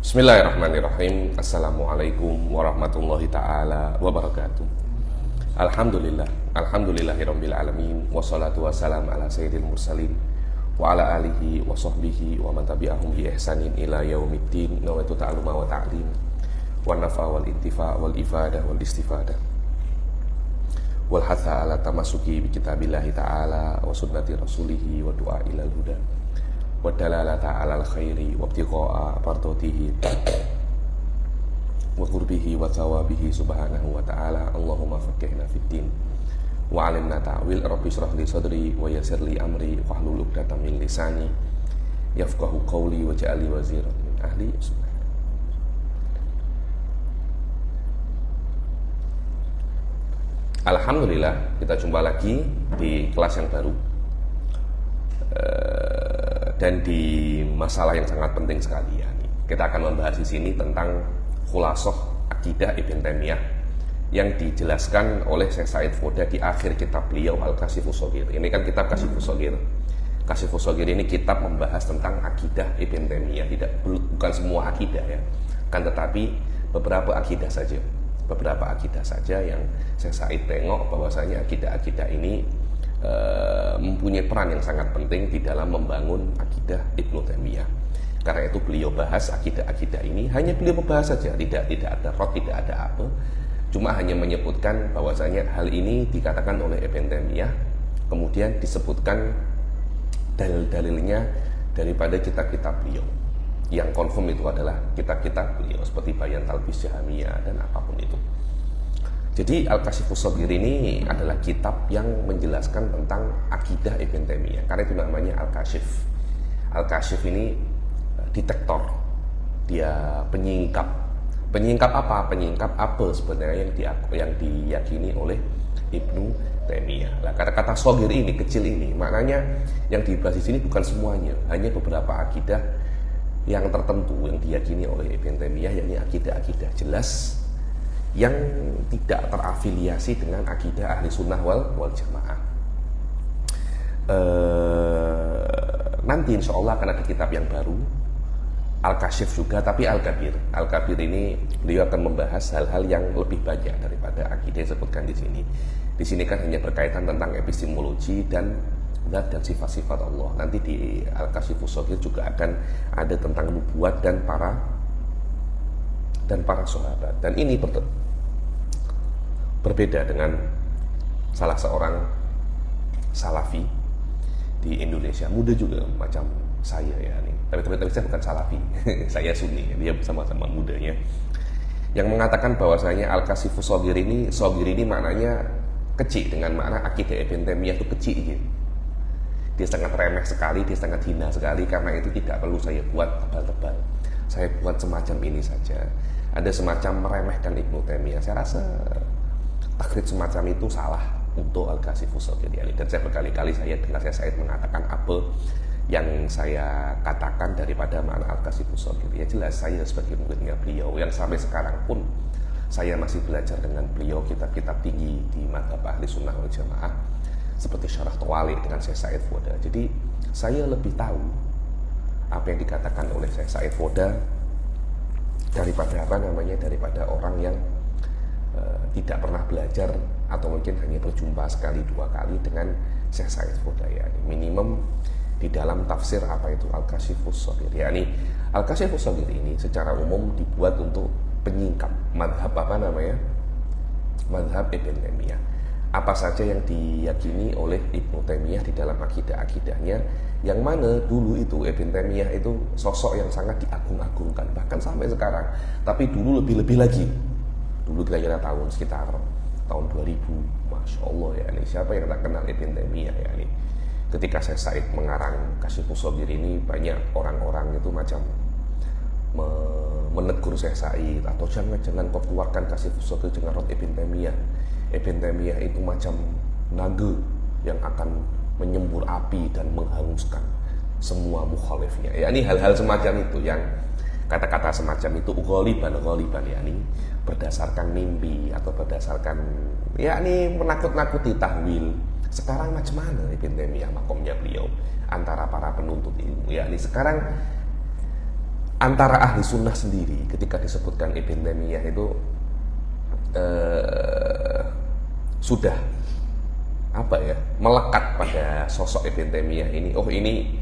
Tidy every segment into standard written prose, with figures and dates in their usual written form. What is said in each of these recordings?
Bismillahirrahmanirrahim. Assalamualaikum warahmatullahi ta'ala wabarakatuh. Alhamdulillah, alhamdulillahirabbil alamin, wassalatu wassalamu ala sayyidil mursalin wa ala alihi wa sahbihi wa man tabi'ahum bi ihsanin ila yaumiddin. Nawaitu ta'alluma wa ta'lim wa nafa wal intifa wal ifadah wal istifadah wal hatha ala tamasuki bi kitabillahi ta'ala wa sunnati rasulihi wa du'a ilal huda wa dalalata alal khairi wa ibtiqa'a partotihi wa qurbihi wa thawabihi subhanahu wa ta'ala. Allahumma faqihna fid din wa alimna ta'wil. Rabbi shrah li sadri wa yassir li amri wahlul 'uqdatam min lisani yafqahu qawli waj'al li waziran min ahli. Alhamdulillah, kita jumpa lagi di kelas yang baru dan di masalah yang sangat penting sekali ya. Kita akan membahas di sini tentang khulasoh akidah Ibn Taimiyah yang dijelaskan oleh Syekh Said Foda di akhir kitab beliau Al-Kashifus Shaghir. Ini kan kitab Kashifus Shaghir. Kashifus Shaghir ini kitab membahas tentang akidah Ibn Taimiyah, bukan semua akidah ya, kan tetapi beberapa akidah saja. Beberapa akidah saja yang Syekh Said tengok bahwasanya akidah-akidah ini mempunyai peran yang sangat penting di dalam membangun akidah Ibnu Taimiyah. Karena itu beliau bahas akidah-akidah ini, hanya beliau membahas saja, tidak ada rot, tidak ada apa, cuma hanya menyebutkan bahwasanya hal ini dikatakan oleh Ibnu Taimiyah, kemudian disebutkan dalil-dalilnya daripada kitab-kitab beliau. Yang confirm itu adalah kitab-kitab beliau seperti Bayan Talbis Jahmiyah dan apapun itu. Jadi Al-Kashifus Shaghir ini adalah kitab yang menjelaskan tentang akidah Ibn Taimiyah. Karena itu namanya Al-Kashif. Al-Kashif ini detektor. Dia penyingkap. Penyingkap apa? Penyingkap apa sebenarnya yang diyakini oleh Ibnu Taimiyah. Nah, kata-kata Shaghir ini, kecil ini, maknanya yang dibahas di sini bukan semuanya, hanya beberapa akidah yang tertentu yang diyakini oleh Ibn Taimiyah, yakni akidah-akidah jelas yang tidak terafiliasi dengan akidah ahli sunnah wal jamaah. Nanti insya Allah akan ada kitab yang baru, Al-Kashif juga, tapi Al-Kabir. Al-Kabir ini beliau akan membahas hal-hal yang lebih banyak daripada akidah yang disebutkan di sini. Di sini kan hanya berkaitan tentang epistemologi dan zat dan sifat-sifat Allah. Nanti di Al-Kashifus Shaghir juga akan ada tentang nubuat dan para sahabat. Dan ini berbeda dengan salah seorang salafi di Indonesia, muda juga macam saya ya nih. Tapi saya bukan salafi, saya sunni. Dia sama-sama mudanya. Yang mengatakan bahwasanya Al-Kashifus Shaghir ini maknanya kecil, dengan makna akidah Ibn Taimiyah itu kecil gitu. Dia sangat remeh sekali, dia sangat hina sekali. Karena itu tidak perlu saya buat tebal-tebal. Saya buat semacam ini saja. Ada semacam meremehkan Ibnu Taimiyah. Saya rasa takrib semacam itu salah untuk Al-Kashifus Shaghir ini. Dan saya berkali-kali saya dengar Syekh Said mengatakan apa yang saya katakan daripada makna Al-Kashifus Shaghir. Ya jelas saya sebagai muridnya beliau yang sampai sekarang pun saya masih belajar dengan beliau kitab-kitab tinggi di mazhab ahli sunnah wal jamaah seperti Syarah Tawalik dengan Syekh Said Foda. Jadi saya lebih tahu apa yang dikatakan oleh Syekh Said Foda daripada orang yang tidak pernah belajar atau mungkin hanya berjumpa sekali dua kali dengan Syekh Said Foda ya. Minimum di dalam tafsir apa itu Al-Kashifus Shaghir. Yani Al-Kashifus Shaghir ini secara umum dibuat untuk penyingkap madhab madhab Ibn Taimiyah. Apa saja yang diyakini oleh Ibnu Taimiyah di dalam akidah-akidahnya, yang mana dulu itu Ibn Taimiyah itu sosok yang sangat diagung-agungkan bahkan sampai sekarang. Tapi dulu lebih-lebih lagi. Dulu kira-kira sekitar tahun 2000, Masya Allah ya ini. Siapa yang tak kenal Ibn Taimiyah ya ini. Ketika Syekh Said mengarang Kashifus Shaghir ini, banyak orang-orang itu macam menegur Syekh Said, atau jangan kau keluarkan Kashifus Shaghir dengan rot Ibn Taimiyah. Ibn Taimiyah itu macam naga yang akan menyembur api dan menghanguskan semua mukhalifnya. Ya ini hal-hal semacam itu, yang kata-kata semacam itu ghaliban ya ini berdasarkan mimpi atau berdasarkan ya ini menakut-nakuti tahwil. Sekarang macam mana Ibn Taimiyah makomnya beliau antara para penuntut ilmu? Ya ini sekarang antara ahli sunnah sendiri ketika disebutkan Ibn Taimiyah itu sudah melekat pada sosok Ibn Taimiyah ini. Oh, ini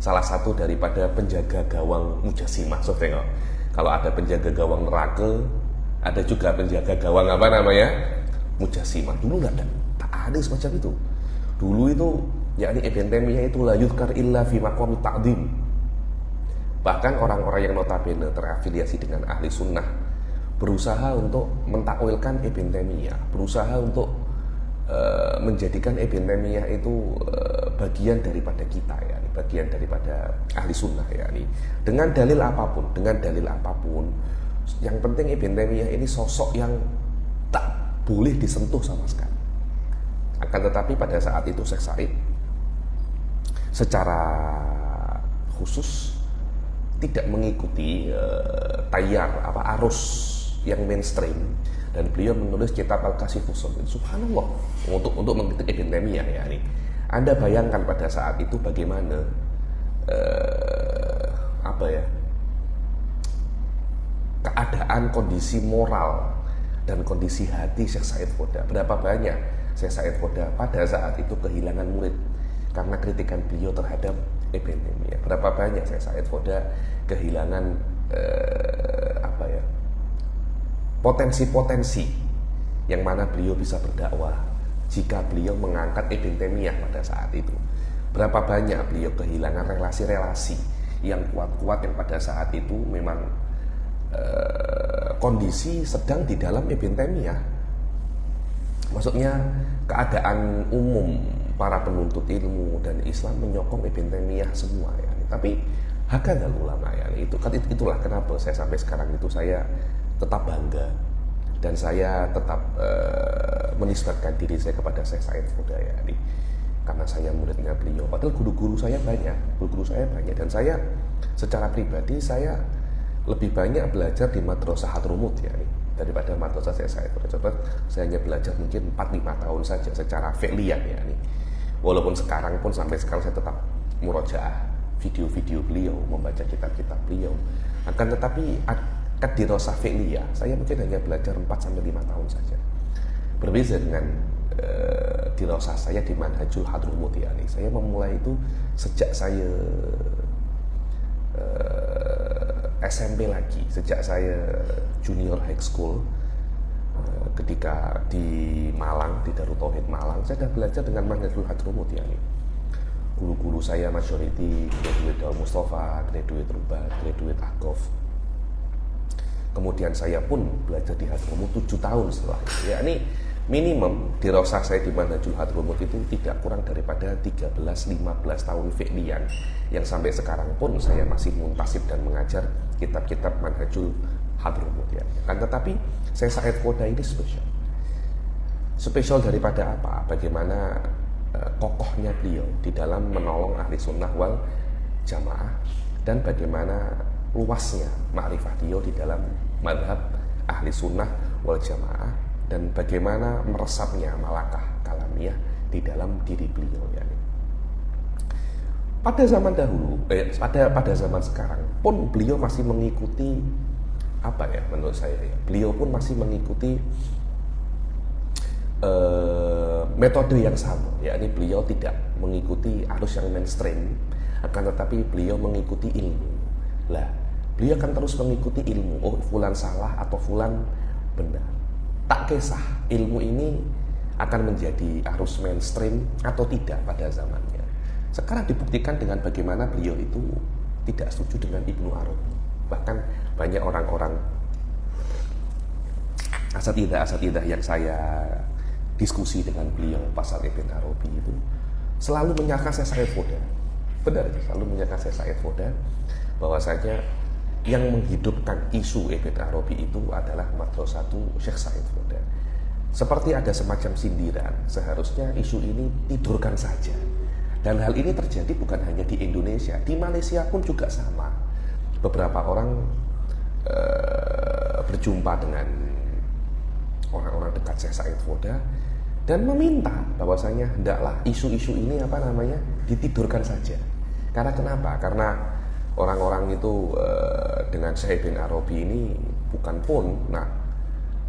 salah satu daripada penjaga gawang Mujassimah. So, tengok, kalau ada penjaga gawang neraka, ada juga penjaga gawang Mujassimah. Dulu tak ada semacam itu. Dulu itu yakni Ibn Taimiyah itu la yuzkar illa fi maqami ta'dhim. Bahkan orang-orang yang notabene terafiliasi dengan ahli sunnah berusaha untuk mentakwilkan Ibn Taimiyah, berusaha untuk menjadikan Ibn Taimiyah itu bagian daripada kita, ya, bagian daripada ahli sunnah, ya, dengan dalil apapun, yang penting Ibn Taimiyah ini sosok yang tak boleh disentuh sama sekali. Akan tetapi pada saat itu Syekh Said secara khusus tidak mengikuti arus yang mainstream, dan beliau menulis kitab Al-Kashifus Shabir. Subhanallah, untuk mengkritik Ibn Taimiyah, ya, ini Anda bayangkan pada saat itu bagaimana keadaan, kondisi moral dan kondisi hati Syekh Said Foda. Berapa banyak Syekh Said Foda pada saat itu kehilangan murid karena kritikan beliau terhadap Ibn Taimiyah. Berapa banyak Syekh Said Foda kehilangan potensi-potensi yang mana beliau bisa berdakwah jika beliau mengangkat Ibn Taimiyah pada saat itu. Berapa banyak beliau kehilangan relasi-relasi yang kuat-kuat yang pada saat itu memang kondisi sedang di dalam Ibn Taimiyah. Maksudnya keadaan umum para penuntut ilmu dan Islam menyokong Ibn Taimiyah semua, ya. Tapi hakadal ulama, ya. Itulah kenapa saya sampai sekarang itu saya tetap bangga dan saya tetap menisbatkan diri saya kepada Syekh Said Foda, ya, karena saya muridnya beliau. Padahal guru-guru saya banyak, dan saya secara pribadi saya lebih banyak belajar di Madrasah Hadramut, ya, daripada Madrasah Syekh Said Foda. Coba saya hanya belajar mungkin 4-5 tahun saja secara fi'liyah, ya. Walaupun sekarang pun sampai sekarang saya tetap murojaah video-video beliau, membaca kitab-kitab beliau. Akan tetapi dirasah fi'liyah saya mungkin hanya belajar 4-5 tahun saja. Berbeda dengan dirasah saya di Manhajul Hadramut, ya. Saya memulai itu sejak saya SMP lagi, sejak saya junior high school, ketika di Malang, di Darut Tauhid Malang, saya sudah belajar dengan Manhajul Hadramut, ya. Guru-guru saya majority graduate Daul Mustafa, graduate Rubat, graduate Akof. Kemudian saya pun belajar di Hadramut 7 tahun setelah itu, ya. Minimum dirasah saya di Manhajul Hadramut itu tidak kurang daripada 13-15 tahun fi'liyan, yang sampai sekarang pun saya masih muntasib dan mengajar kitab-kitab Manhajul Hadramut, ya. Kan tetapi Syekh Said Foda ini spesial daripada apa? Bagaimana kokohnya beliau di dalam menolong ahli sunnah wal jamaah, dan bagaimana luasnya ma'rifah beliau di dalam madhab ahli sunnah wal jamaah, dan bagaimana meresapnya malakah kalamiyah di dalam diri beliau, ya. Pada zaman dahulu, pada zaman sekarang pun beliau masih mengikuti menurut saya, ya, beliau pun masih mengikuti metode yang sama, yakni beliau tidak mengikuti arus yang mainstream, akan tetapi beliau mengikuti ilmu. Lah, beliau akan terus mengikuti ilmu. Oh, fulan salah atau fulan benar, tak kisah ilmu ini akan menjadi arus mainstream atau tidak pada zamannya. Sekarang dibuktikan dengan bagaimana beliau itu tidak setuju dengan Ibnu Arabi. Bahkan banyak orang-orang asatidah yang saya diskusi dengan beliau pasal Ibn Arabi itu selalu menyangka Syekh Said Foda. Benar, selalu menyangka Syekh Said Foda bahwasanya yang menghidupkan isu Ibn Arabi itu adalah Madrasah Syekh Said Foda. Seperti ada semacam sindiran, seharusnya isu ini tidurkan saja. Dan hal ini terjadi bukan hanya di Indonesia, di Malaysia pun juga sama. Beberapa orang berjumpa dengan orang-orang dekat Syekh Said Foda dan meminta bahwasanya hendaklah isu-isu ini ditidurkan saja. Karena kenapa? Karena orang-orang itu dengan Syekh Ibn Arabi ini bukan pun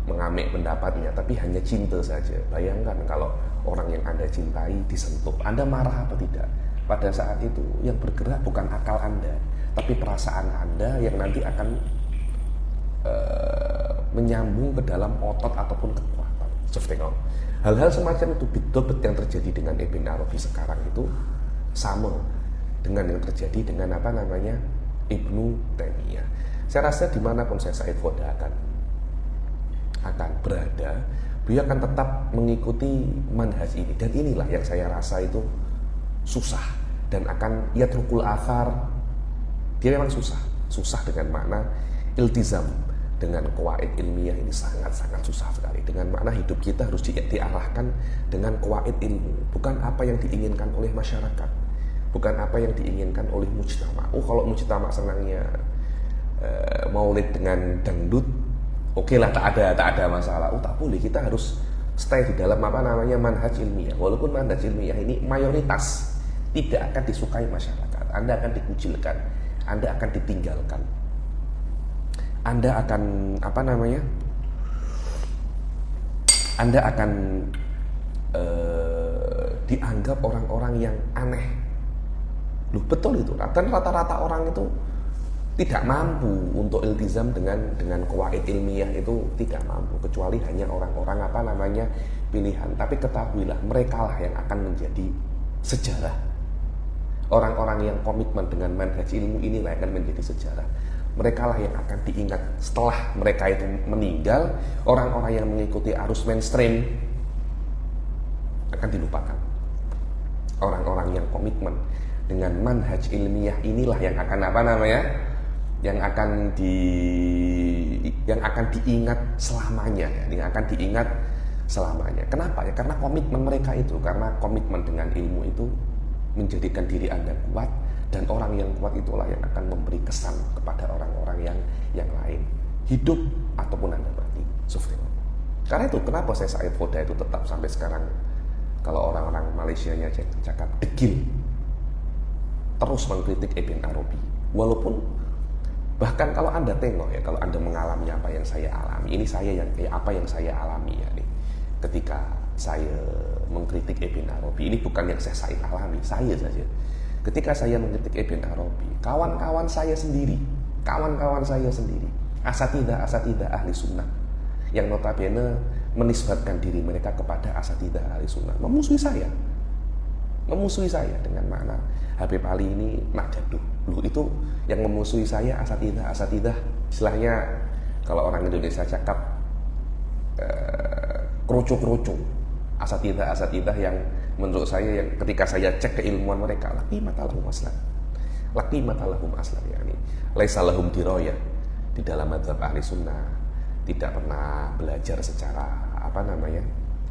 mengamik pendapatnya, tapi hanya cinta saja. Bayangkan kalau orang yang Anda cintai disentuh, Anda marah apa tidak? Pada saat itu yang bergerak bukan akal Anda, tapi perasaan Anda yang nanti akan menyambung ke dalam otot ataupun kekuatan. Hal-hal semacam itu betul-betul yang terjadi dengan Ibn Arabi sekarang itu sama dengan yang terjadi dengan Ibnu Taimiyah. Saya rasa dimanapun Syekh Said Foda akan berada, beliau akan tetap mengikuti manhaj ini, dan inilah yang saya rasa itu susah dan akan yatrukul athar. Dia memang susah dengan makna iltizam dengan qawaid ilmiah ini sangat-sangat susah sekali. Dengan makna hidup kita harus diarahkan dengan qawaid ilmu, bukan apa yang diinginkan oleh masyarakat, bukan apa yang diinginkan oleh mujtama. Kalau mujtama senangnya maulid dengan dangdut, oke lah, tak ada masalah. Tak boleh, kita harus stay di dalam manhaj ilmiah. Walaupun manhaj ilmiah ini mayoritas tidak akan disukai masyarakat, Anda akan dikucilkan, Anda akan ditinggalkan, Anda akan Anda akan dianggap orang-orang yang aneh. Loh, betul itu. Dan rata-rata orang itu tidak mampu untuk iltizam dengan qawaid ilmiah, itu tidak mampu, kecuali hanya orang-orang pilihan. Tapi ketahuilah, mereka lah yang akan menjadi sejarah. Orang-orang yang komitmen dengan manhaj ilmu inilah yang akan menjadi sejarah. Mereka lah yang akan diingat setelah mereka itu meninggal. Orang-orang yang mengikuti arus mainstream akan dilupakan. Orang-orang yang komitmen dengan manhaj ilmiah inilah yang akan yang akan diingat selamanya, yang akan diingat selamanya. Kenapa ya? Karena komitmen mereka itu, karena komitmen dengan ilmu itu menjadikan diri Anda kuat, dan orang yang kuat itulah yang akan memberi kesan kepada orang-orang yang lain, hidup ataupun Anda mati. Karena itu kenapa saya Said Foda itu tetap sampai sekarang, kalau orang-orang Malaysianya cakap degil, terus mengkritik Ibn Arabi. Walaupun bahkan kalau Anda tengok ya, kalau Anda mengalami apa yang saya alami, ini apa yang saya alami ya nih, ketika saya mengkritik Ibn Arabi, ini bukan yang saya Said alami, saya saja. Ketika saya mengkritik Ibn Arabi, kawan-kawan saya sendiri, asatidah ahli sunnah, yang notabene menisbatkan diri mereka kepada asatidah ahli sunnah, memusuhi saya dengan makna Habib Ali ini nak jaduh. Loh, itu yang memusuhi saya asatidah, istilahnya kalau orang Indonesia cakap kerucu-kerucu. Asatidah yang menurut saya, yang ketika saya cek keilmuan mereka, laki matalahum aslan yani laisa lahum dirayah, di dalam mazhab ahli sunnah tidak pernah belajar secara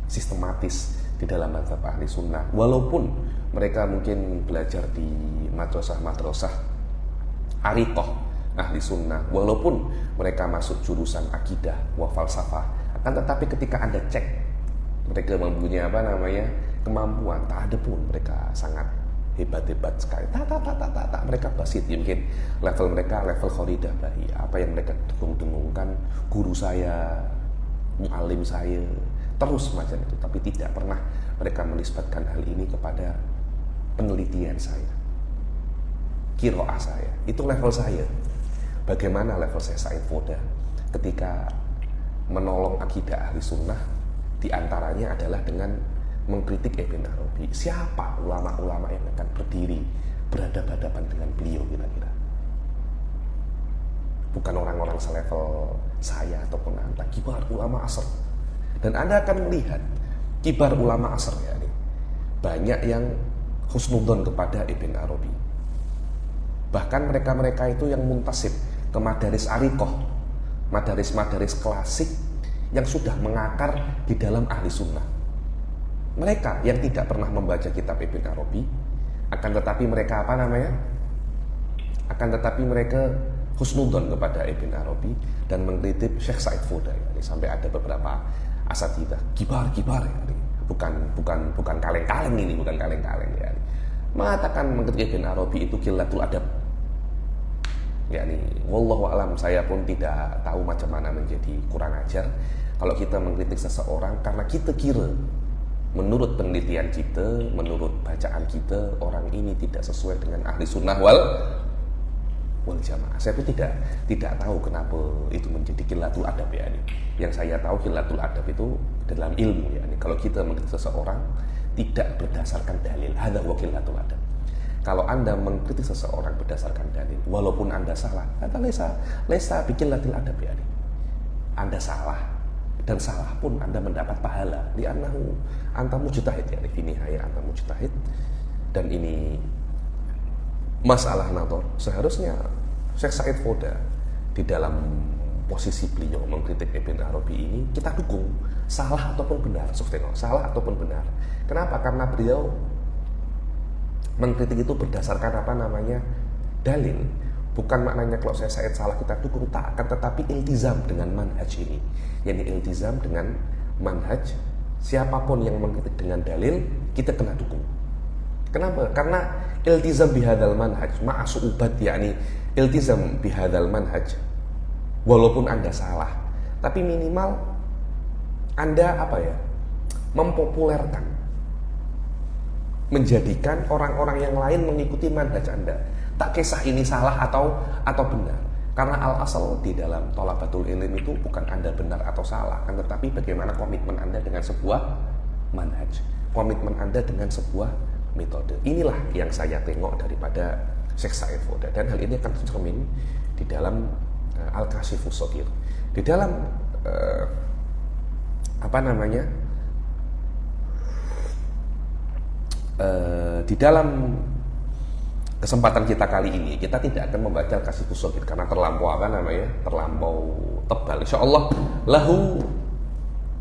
sistematis di dalam mazhab ahli sunnah. Walaupun mereka mungkin belajar di madrasah ariqah ahli sunnah, walaupun mereka masuk jurusan akidah wa falsafah, akan tetapi ketika Anda cek mereka mempunyai kemampuan, tak ada pun mereka sangat hebat sekali. Mereka basit, mungkin level mereka level khoridah bahi. Apa yang mereka dengung-dengungkan, guru saya, mu'alim saya, terus semacam itu. Tapi tidak pernah mereka menisbatkan hal ini kepada penelitian saya, qiraah saya. Itu level saya. Bagaimana level saya Said Foda ketika menolong akidah ahli sunnah? Di antaranya adalah dengan mengkritik Ibn Arabi. Siapa ulama-ulama yang akan berdiri berhadapan-hadapan dengan beliau kira-kira? Bukan orang-orang selevel saya ataupun Anda, kibar ulama asr. Dan Anda akan melihat kibar ulama asr ya, banyak yang husnudzon kepada Ibn Arabi. Bahkan mereka-mereka itu yang muntasib ke madaris ariqah, madaris klasik yang sudah mengakar di dalam ahli sunnah. Mereka yang tidak pernah membaca kitab Ibn Arabi, akan tetapi mereka husnudzon kepada Ibn Arabi dan mengkritik Syekh Said Foda. Sampai ada beberapa asatidah kibar ya, bukan kaleng-kaleng ini, bukan kaleng-kaleng ya, mengatakan mengkritik Ibn Arabi itu qillatul adab. yakni wallahu alam, saya pun tidak tahu macam mana menjadi kurang ajar kalau kita mengkritik seseorang karena kita kira menurut penelitian kita, menurut bacaan kita, orang ini tidak sesuai dengan ahli sunnah wal jamaah. Saya pun tidak tahu kenapa itu menjadi khilatul adab ya. Yang saya tahu khilatul adab itu dalam ilmu ya. Kalau kita mengkritik seseorang tidak berdasarkan dalil, hadza wa khilatul adab. Kalau Anda mengkritik seseorang berdasarkan dalil, walaupun Anda salah, kata lesa bikin latil adab ya. Anda salah, dan salah pun Anda mendapat pahala. Li'annahu anta mujtahid ya, ini hayat anta mujtahid. Dan ini masalah nador. Seharusnya Syekh Said Foda di dalam posisi beliau mengkritik Ibn Arabi ini kita dukung, salah ataupun benar, salah ataupun benar. Kenapa? Karena beliau mengkritik itu berdasarkan dalil. Bukan maknanya kalau saya Said salah kita dukung, tak, akan tetapi iltizam dengan manhaj ini. Yani iltizam dengan manhaj, siapapun yang mengkritik dengan dalil kita kena dukung. Kenapa? Karena iltizam bihadal manhaj ma'asu'ubat, yakni iltizam bihadal manhaj walaupun Anda salah, tapi minimal Anda mempopulerkan, menjadikan orang-orang yang lain mengikuti manhaj Anda. Tak kisah ini salah atau benar. Karena al-asal di dalam thalabatul ilm itu bukan Anda benar atau salah, kan, tetapi bagaimana komitmen Anda dengan sebuah manhaj, komitmen Anda dengan sebuah metode. Inilah yang saya tengok daripada Syekh Said Foda, dan hal ini akan tercermin di dalam Al-Kashifus Shaghir. Di dalam di dalam kesempatan kita kali ini kita tidak akan membaca Al-Kashifus Shaghir karena terlampau tebal. Insyaallah lahu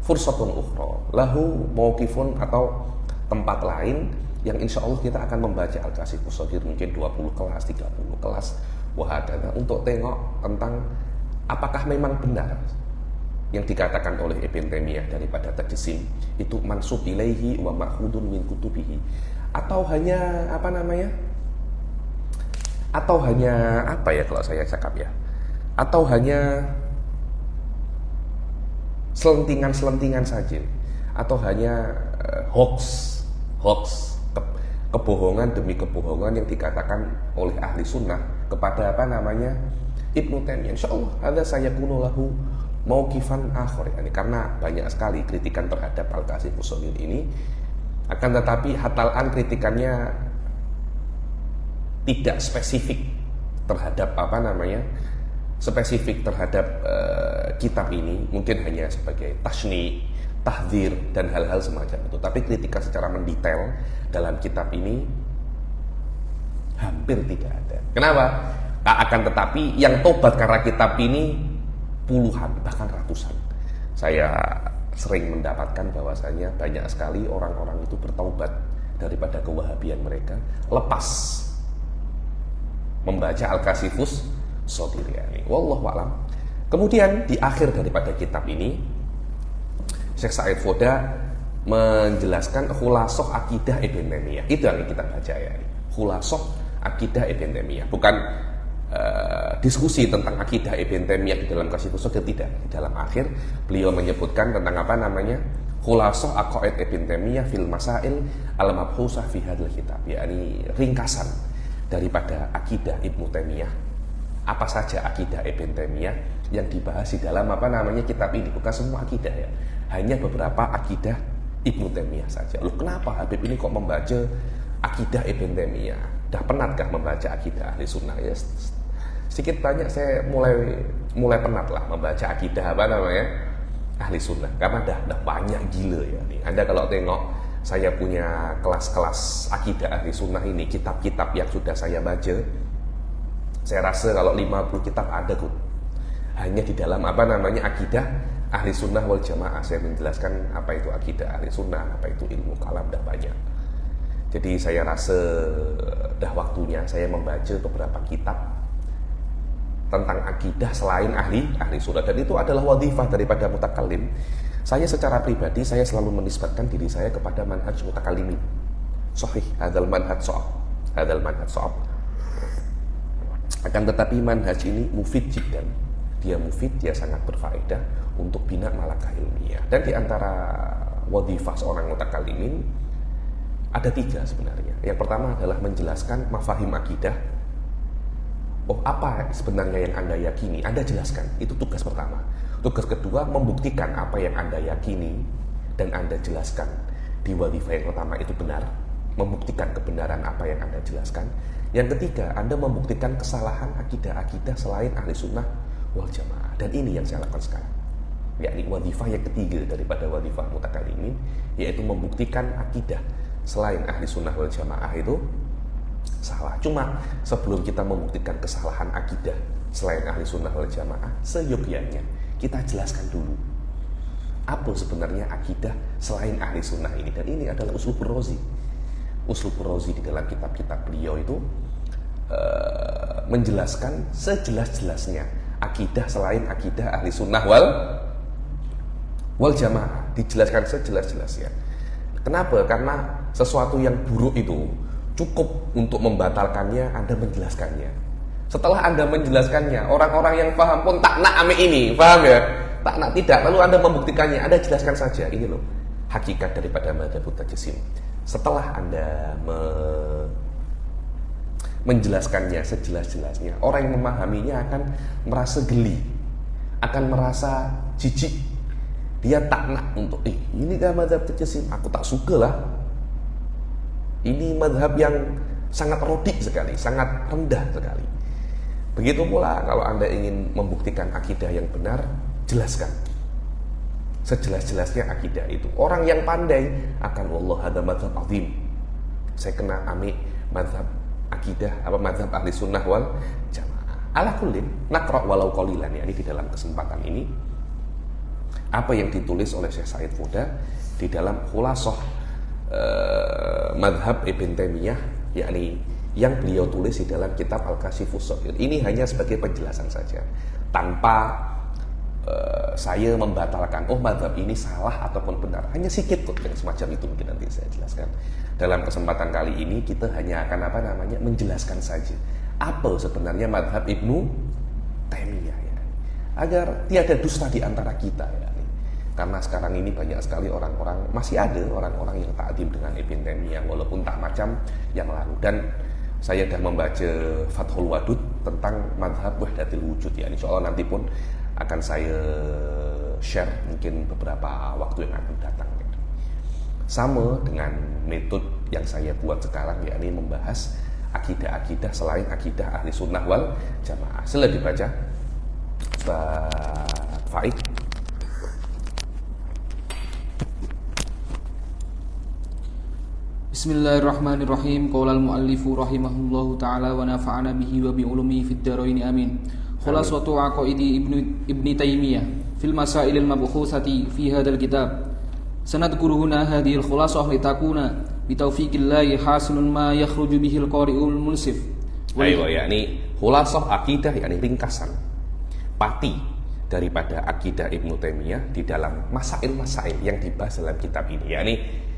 fursatun ukhra, lahu mauqifun atau tempat lain yang insya Allah kita akan membaca Al-Kashifus Shaghir mungkin 20 kelas, 30 kelas wahakadha, untuk tengok tentang apakah memang benar yang dikatakan oleh Ibn Taimiyah daripada tajsim itu mansub ilaihi wa ma'khudun min kutubihi, atau hanya kalau saya cakap ya, atau hanya selentingan saja, atau hanya hoax, kebohongan demi kebohongan yang dikatakan oleh ahli sunnah kepada Ibnu Taimiyah. Insyaallah ada saya kuno lahu mauqifan akhir, karena banyak sekali kritikan terhadap Al-Kashifus Shaghir ini, akan tetapi hatalan kritikannya tidak spesifik terhadap kitab ini, mungkin hanya sebagai tasni, tahdzir dan hal-hal semacam itu. Tapi kritikan secara mendetail dalam kitab ini hampir tidak ada. Kenapa? Akan tetapi yang tobat karena kitab ini puluhan bahkan ratusan. Saya sering mendapatkan bahwasanya banyak sekali orang-orang itu bertaubat daripada kewahabian mereka lepas membaca Al-Kashifus Shaghir ini. Wallahu a'lam. Kemudian di akhir daripada kitab ini Syekh Said Foda menjelaskan khulasah akidah Ibn Taimiyah. Itu yang kita baca ya. Khulasah akidah Ibn Taimiyah. Bukan diskusi tentang akidah Ibn Taimiyah di dalam Kashifus Shaghir, tidak. Di dalam akhir beliau menyebutkan tentang khulasah aqaid Ibn Taimiyah fil masail al-mabhusah fi hadzal kitab. yakni ringkasan daripada akidah Ibnu Taimiyah. Apa saja akidah Ibn Taimiyah yang dibahas di dalam kitab ini? Bukan semua akidah ya, hanya beberapa akidah Ibnu Taimiyah saja. Loh, kenapa Habib ini kok membaca akidah Ibn Taimiyah? Dah penatkah membaca akidah ahli sunnah? Ya, sedikit banyak saya mulai penat lah membaca akidah ahli sunnah, karena dah banyak gila ya. Anda kalau tengok saya punya kelas-kelas akidah ahli sunnah ini, kitab-kitab yang sudah saya baca, saya rasa kalau 50 kitab ada kok. Hanya di dalam akidah ahli sunnah wal jamaah saya menjelaskan apa itu akidah ahli sunnah, apa itu ilmu kalam, dah banyak. Jadi saya rasa dah waktunya saya membaca beberapa kitab tentang akidah selain ahli sunnah, dan itu adalah wadhifah daripada mutakallim. Saya secara pribadi saya selalu menisbatkan diri saya kepada manhaj mutakallimin. Sahih, hadzal manhaj sha'ab. Akan tetapi manhaj ini mufid jiddan. Dia mufid, dia sangat berfaedah untuk bina malakah ilmiah. Dan di antara wadhifah seorang mutakallimin ada 3 sebenarnya. Yang pertama adalah menjelaskan mafahim akidah. Oh, apa sebenarnya yang Anda yakini? Anda jelaskan. Itu tugas pertama. Tugas kedua, membuktikan apa yang Anda yakini dan Anda jelaskan di wadhifah yang pertama itu benar. Membuktikan kebenaran apa yang Anda jelaskan. Yang ketiga, Anda membuktikan kesalahan akidah-akidah selain ahli sunnah wal jamaah. Dan ini yang saya lakukan sekarang. Yakni wadhifah yang ketiga daripada wadhifah mutakallimin, yaitu membuktikan akidah selain ahli sunnah wal jamaah itu salah. Cuma sebelum kita membuktikan kesalahan akidah selain ahli sunnah wal jamaah, seyogyanya kita jelaskan dulu apa sebenarnya akidah selain ahli sunnah ini. Dan ini adalah Uslubur Razi. Uslubur Razi di dalam kitab-kitab beliau itu menjelaskan sejelas-jelasnya akidah selain akidah ahli sunnah wal jamaah. Dijelaskan sejelas-jelasnya. Kenapa? Karena sesuatu yang buruk itu cukup untuk membatalkannya Anda menjelaskannya. Setelah Anda menjelaskannya, orang-orang yang paham pun tak nak ame ini, paham ya? Tak nak tidak, lalu Anda membuktikannya, Anda jelaskan saja. Ini loh hakikat daripada madzhab tajassim. Setelah Anda menjelaskannya sejelas-jelasnya, orang yang memahaminya akan merasa geli, akan merasa jijik. Dia tak nak untuk ini kan madzhab tajassim, aku tak suka lah. Ini madhab yang sangat rodik sekali, sangat rendah sekali. Begitu pula kalau Anda ingin membuktikan akidah yang benar, jelaskan sejelas-jelasnya akidah itu. Orang yang pandai akan wallah hada madhab azim. Saya kena ambil madhab akidah, madhab ahli sunnah wal jamaah. Ala kullin naqra walau qalilan, ya, ini di dalam kesempatan ini apa yang ditulis oleh Syekh Said Foda di dalam khulasah madhab Ibn Taimiyah, yakni yang beliau tulis di dalam kitab Al-Kashifus Shaghir. Ini hanya sebagai penjelasan saja, tanpa saya membatalkan madhab ini salah ataupun benar. Hanya sikit kok yang semacam itu mungkin nanti saya jelaskan. Dalam kesempatan kali ini kita hanya akan menjelaskan saja apa sebenarnya madhab Ibnu Taimiyah, ya, agar tiada dusta di antara kita, ya. Karena sekarang ini banyak sekali orang-orang, masih ada orang-orang yang takdim dengan Ibn Taimiyah walaupun tak macam yang lalu. Dan saya sudah membaca Fathul Wadud tentang madhab wahdatul wujud, ya. Insyaallah nanti pun akan saya share mungkin beberapa waktu yang akan datang, ya. Sama dengan metode yang saya buat sekarang, yakni membahas akidah-akidah selain akidah ahli sunnah wal jamaah. Sila dibaca Ustaz Faik. Bismillahirrahmanirrahim. Qala al-muallifu rahimahullahu ta'ala wa nafa'ana bihi wa bi ulumihi fid dharain amin. Khulasatu aqaidi Ibni Taimiyah fil masail al-mabhuthati fi hadzal kitab. Sanadkuru huna hadhihi al-khulasah litakuna bi taufiqillahi hasilun ma yakhruju bihi al-qari'ul munsif. Ayo, yakni khulasah akidah, yakni ringkasan pati daripada akidah Ibnu Taimiyah di dalam masail-masail yang dibahas dalam kitab ini, yakni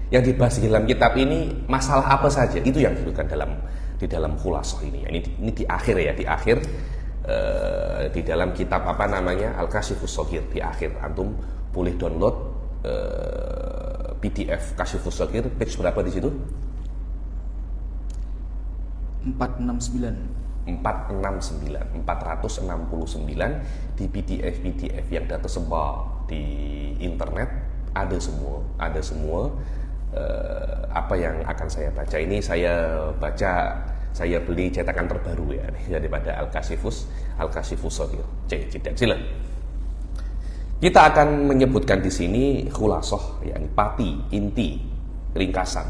yang dibahas di dalam kitab ini masalah apa saja, itu yang disebutkan di dalam khulasah ini. Ini di akhir, ya, di akhir di dalam kitab Al-Kashifus Shaghir. Di akhir antum boleh download PDF Kashifus Shaghir, page berapa di situ? 469 di PDF yang sudah tersebar di internet. Ada semua apa yang akan saya baca. Ini saya baca, saya beli cetakan terbaru, ya, daripada Al-Kashifus Shaghir. Sila. Kita akan menyebutkan di sini khulasah, yakni pati, inti, ringkasan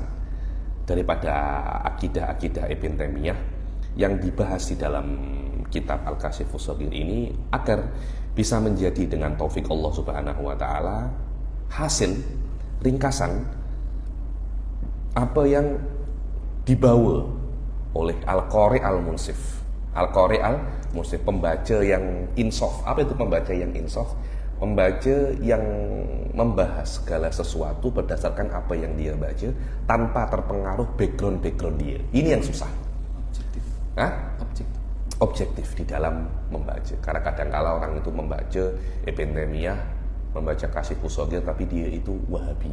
daripada akidah-akidah Ibn Taimiyah yang dibahas di dalam kitab Al-Kashifus Shaghir ini, agar bisa menjadi dengan taufik Allah Subhanahu wa taala hasil ringkasan apa yang dibawa oleh Al-Qari Al-Munsif. Al-Qari Al-Munsif, pembaca yang insaf. Apa itu pembaca yang insaf? Pembaca yang membahas segala sesuatu berdasarkan apa yang dia baca, tanpa terpengaruh background dia. Ini yang susah. Objektif. Hah? objektif di dalam membaca. Karena kadang-kala orang itu membaca Ibn Taimiyah, membaca Kasyifus Shogir, tapi dia itu Wahabi.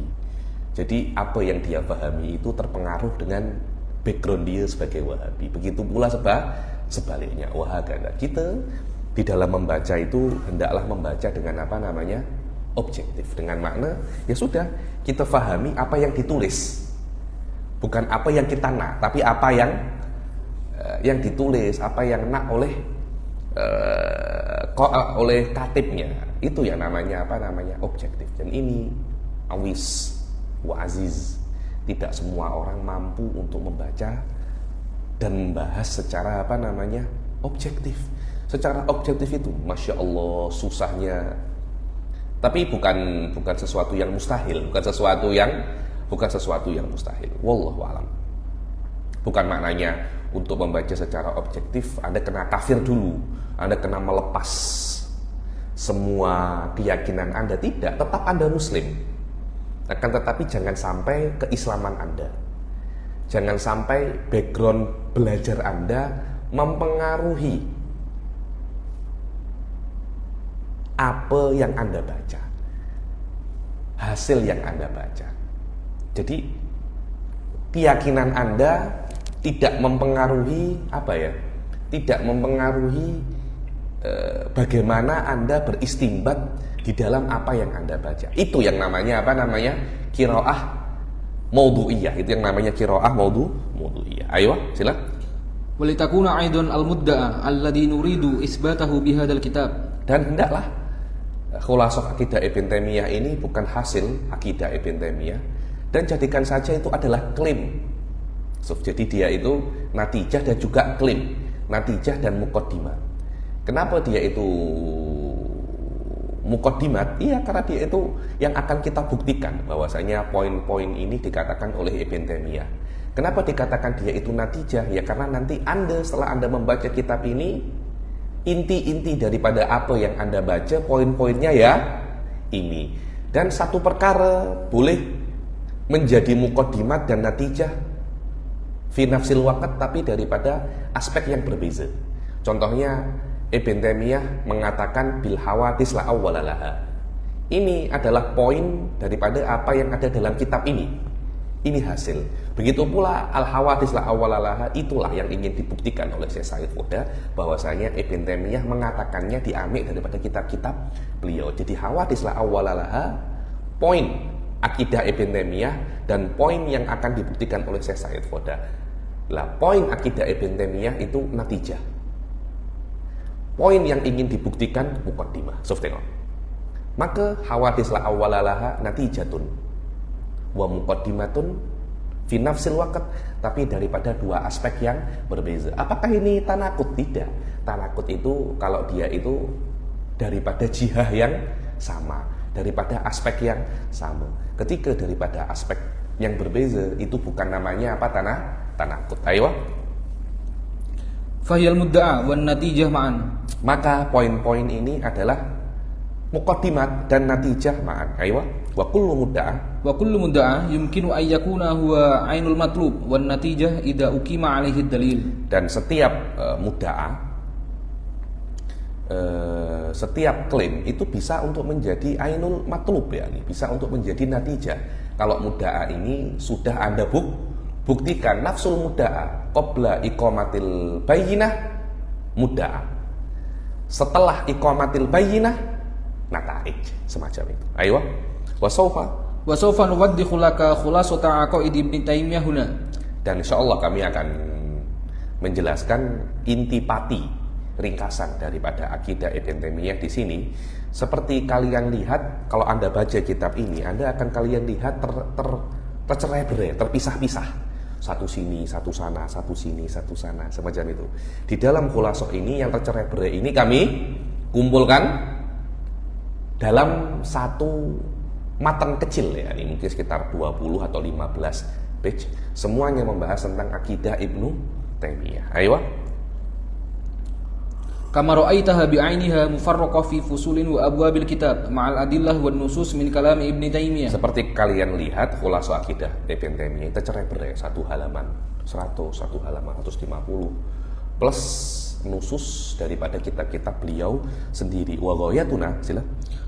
Jadi apa yang dia pahami itu terpengaruh dengan background dia sebagai Wahabi. Begitu pula sebaliknya. Wahakala kita di dalam membaca itu hendaklah membaca dengan apa namanya? Objektif, dengan makna ya sudah kita pahami apa yang ditulis, bukan apa yang kita nak, tapi apa yang ditulis, apa yang nak oleh katibnya, itu yang namanya objektif. Dan ini awis wa aziz, tidak semua orang mampu untuk membaca dan membahas secara objektif. Secara objektif itu Masya Allah susahnya. Tapi bukan sesuatu yang mustahil, bukan sesuatu yang mustahil. Wallahu a'lam. Bukan maknanya untuk membaca secara objektif Anda kena kafir dulu, Anda kena melepas semua keyakinan Anda. Tidak, tetap Anda muslim. Akan tetapi jangan sampai keislaman Anda, jangan sampai background belajar Anda mempengaruhi apa yang Anda baca, hasil yang Anda baca. Jadi keyakinan Anda tidak mempengaruhi tidak mempengaruhi bagaimana Anda beristinbat di dalam apa yang Anda baca. Itu yang namanya qiraah maudhu'iyah. Itu yang namanya qiraah maudhu'iyah. Ayo, silakan. Walitakuna aidan al-mudda'a alladhi nuridu isbatahu bihadzal kitab. Dan hendaklah Khulasah akidah Ibn Taimiyah ini bukan hasil akidah Ibn Taimiyah, dan jadikan saja itu adalah klaim. Jadi dia itu natijah dan juga klaim, natijah dan muqaddimat. Kenapa dia itu muqaddimat? Iya, karena dia itu yang akan kita buktikan bahwasanya poin-poin ini dikatakan oleh Ibn Taimiyah. Kenapa dikatakan dia itu natijah? Ya karena nanti Anda setelah Anda membaca kitab ini, inti-inti daripada apa yang Anda baca, poin-poinnya ya ini. Dan satu perkara boleh menjadi muqaddimat dan natijah fi nafsil waqt, tapi daripada aspek yang berbeza. Contohnya Ibn Taimiyah mengatakan bil hawadits la awwalalaha. Ini adalah poin daripada apa yang ada dalam kitab ini. Ini hasil. Begitu pula al-hawadits la awwalalaha, itulah yang ingin dibuktikan oleh Syekh Said Foda, bahwasanya Ibn Taimiyah mengatakannya diambil daripada kitab-kitab beliau. Jadi hawadits la awwalalaha, poin akidah Ibn Taimiyah dan poin yang akan dibuktikan oleh Syekh Said Foda. Lah, poin akidah Ibn Taimiyah itu natijah. Poin yang ingin dibuktikan muqaddimah. Tengok. Maka hawadits la awwalalaha natijatun wa muqaddimatun fi nafsil waqt, tapi daripada dua aspek yang berbeza. Apakah ini tanakut? Tidak. Tanakut itu kalau dia itu daripada jihah yang sama, daripada aspek yang sama. Ketika daripada aspek yang berbeza, itu bukan namanya apa? Tanakut. Ayo. Fahiyal mudda'a wan natijah ma'an. Maka poin-poin ini adalah muqaddimat dan natijah ma'an. Ayo. Wa kullu mudda'a yumkinu an yakuna huwa ainul matlub wan natijah idza uqima alaihi dalil. Dan setiap setiap klaim itu bisa untuk menjadi ainul matlub, ya, bisa untuk menjadi natijah. Kalau mudda'a ini sudah Anda buktikan nafsul mudda'a qabla iqamatil bayyinah mudda'a. Setelah iqamatil bayyinah nataij, semacam itu. Ayo. Wa sawfa nuwaddihu laka khulasata aqaid Ibn Taimiyah huna. Dan insyaallah kami akan menjelaskan intipati, ringkasan daripada akidah Ibn Taimiyah di sini. Seperti kalian lihat, kalau Anda baca kitab ini, Anda akan kalian lihat tercerai-berai, terpisah-pisah. Satu sini, satu sana, satu sini, satu sana, semacam itu. Di dalam khulasah ini yang tercerai-berai ini kami kumpulkan dalam satu matan kecil, ya, ini mungkin sekitar 20 atau 15 page. Semuanya membahas tentang akidah Ibnu Taimiyah. Ayo. Kama ra'aitaha bi'ainiha mufarraqah fi fusulin wa abwabil kitab ma'al adillah wan nusus min kalam Ibn Taimiyah. Seperti kalian lihat khulasah akidah Ibn Taimiyah tercerai-berai, satu halaman 100, satu halaman 150, plus nusus daripada kitab-kitab beliau sendiri. Wa ghayatuna, sila.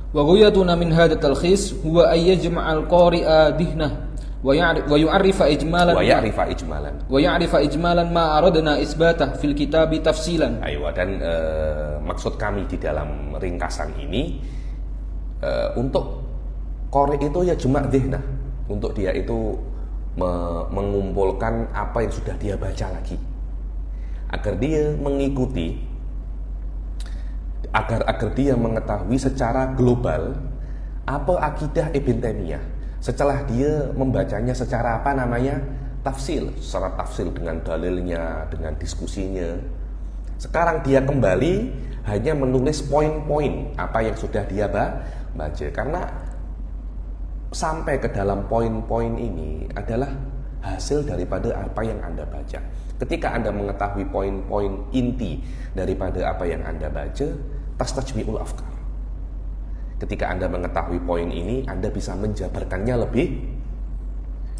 Wa ghayatuna min hadha talkhis huwa ay yajma'al qari'a dihnah wa ya'rifa ijmalan ma aradna isbatah fil kitabi tafsilan. Aywa, dan maksud kami di dalam ringkasan ini untuk qari itu ya jema' dihnah, untuk dia itu mengumpulkan apa yang sudah dia baca lagi, agar dia mengikuti, agar dia mengetahui secara global apa akidah Ibn Taimiyah setelah dia membacanya secara tafsil, secara tafsil dengan dalilnya, dengan diskusinya. Sekarang dia kembali hanya menulis poin-poin apa yang sudah dia baca, karena sampai ke dalam poin-poin ini adalah hasil daripada apa yang Anda baca. Ketika Anda mengetahui poin-poin inti daripada apa yang Anda baca, tastajmi'ul afkar. Ketika Anda mengetahui poin ini, Anda bisa menjabarkannya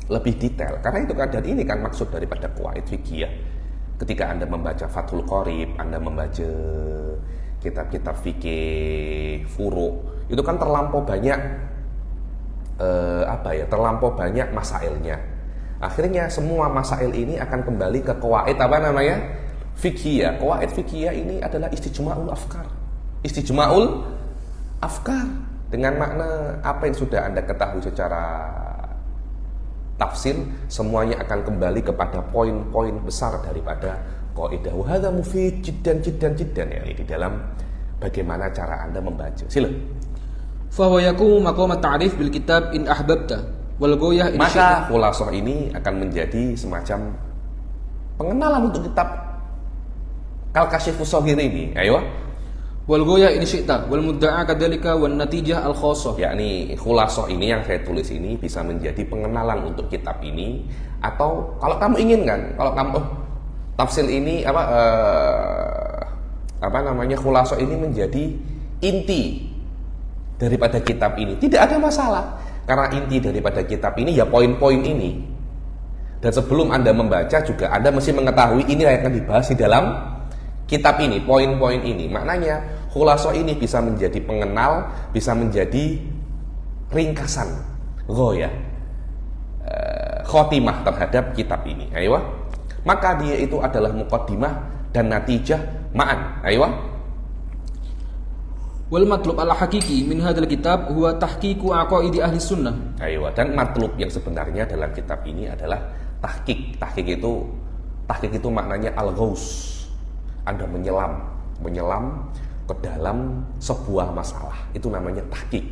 lebih detail. Karena itu kan, dan ini kan maksud daripada qawaid fikih. Ketika Anda membaca Fathul Qorib, Anda membaca kitab-kitab fikih furu', itu kan terlampau banyak terlampau banyak masailnya. Akhirnya semua masail ini akan kembali ke qawaid fikih. Qawaid fikih ini adalah istijma'ul afkar dengan makna apa yang sudah Anda ketahui secara tafsir, semuanya akan kembali kepada poin-poin besar daripada qaidah. Wa hadza mufid jiddan ya, di dalam bagaimana cara Anda membaca. Sila. Fa huwa yaqumu maqam at-ta'rif bil kitab in ahbabta wal ghayah in maka khulasah ini akan menjadi semacam pengenalan untuk kitab Al-Kashifus Shaghir ini. Ayo. Wal ghayah in syi'ta wal mudda'a kadzalika wan natijah al khassah. Yakni khulasah ini yang saya tulis ini bisa menjadi pengenalan untuk kitab ini, atau kalau kamu inginkan, kalau kamu tafsir ini khulasah ini menjadi inti daripada kitab ini, tidak ada masalah. Karena inti daripada kitab ini ya poin-poin ini. Dan sebelum Anda membaca juga Anda mesti mengetahui ini yang akan dibahas di dalam kitab ini, poin-poin ini. Maknanya khulasah ini bisa menjadi pengenal, bisa menjadi ringkasan ghayah, khotimah terhadap kitab ini. Ayo. Maka dia itu adalah muqaddimah dan natijah ma'an. Ayo. Wal matlub al-hakiki min hadzal kitab huwa tahqiqu aqaidi ahli sunnah. Ayo, dan matlub yang sebenarnya dalam kitab ini adalah tahqiq. Tahqiq itu maknanya al-ghaus. Anda menyelam ke dalam sebuah masalah. Itu namanya tahqiq.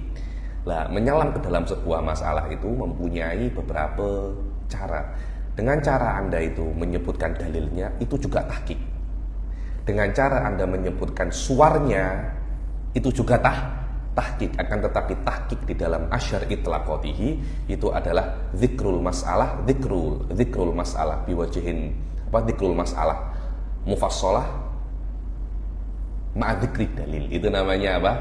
Lah, menyelam ke dalam sebuah masalah itu mempunyai beberapa cara. Dengan cara Anda itu menyebutkan dalilnya, itu juga tahqiq. Dengan cara Anda menyebutkan suarnya, itu juga tahqiq. Akan tetapi tahqiq di dalam asyar itlaqatihi itu adalah dzikrul masalah biwajhin dzikrul masalah mufassalah ma'a dzikri dalil. Itu namanya apa?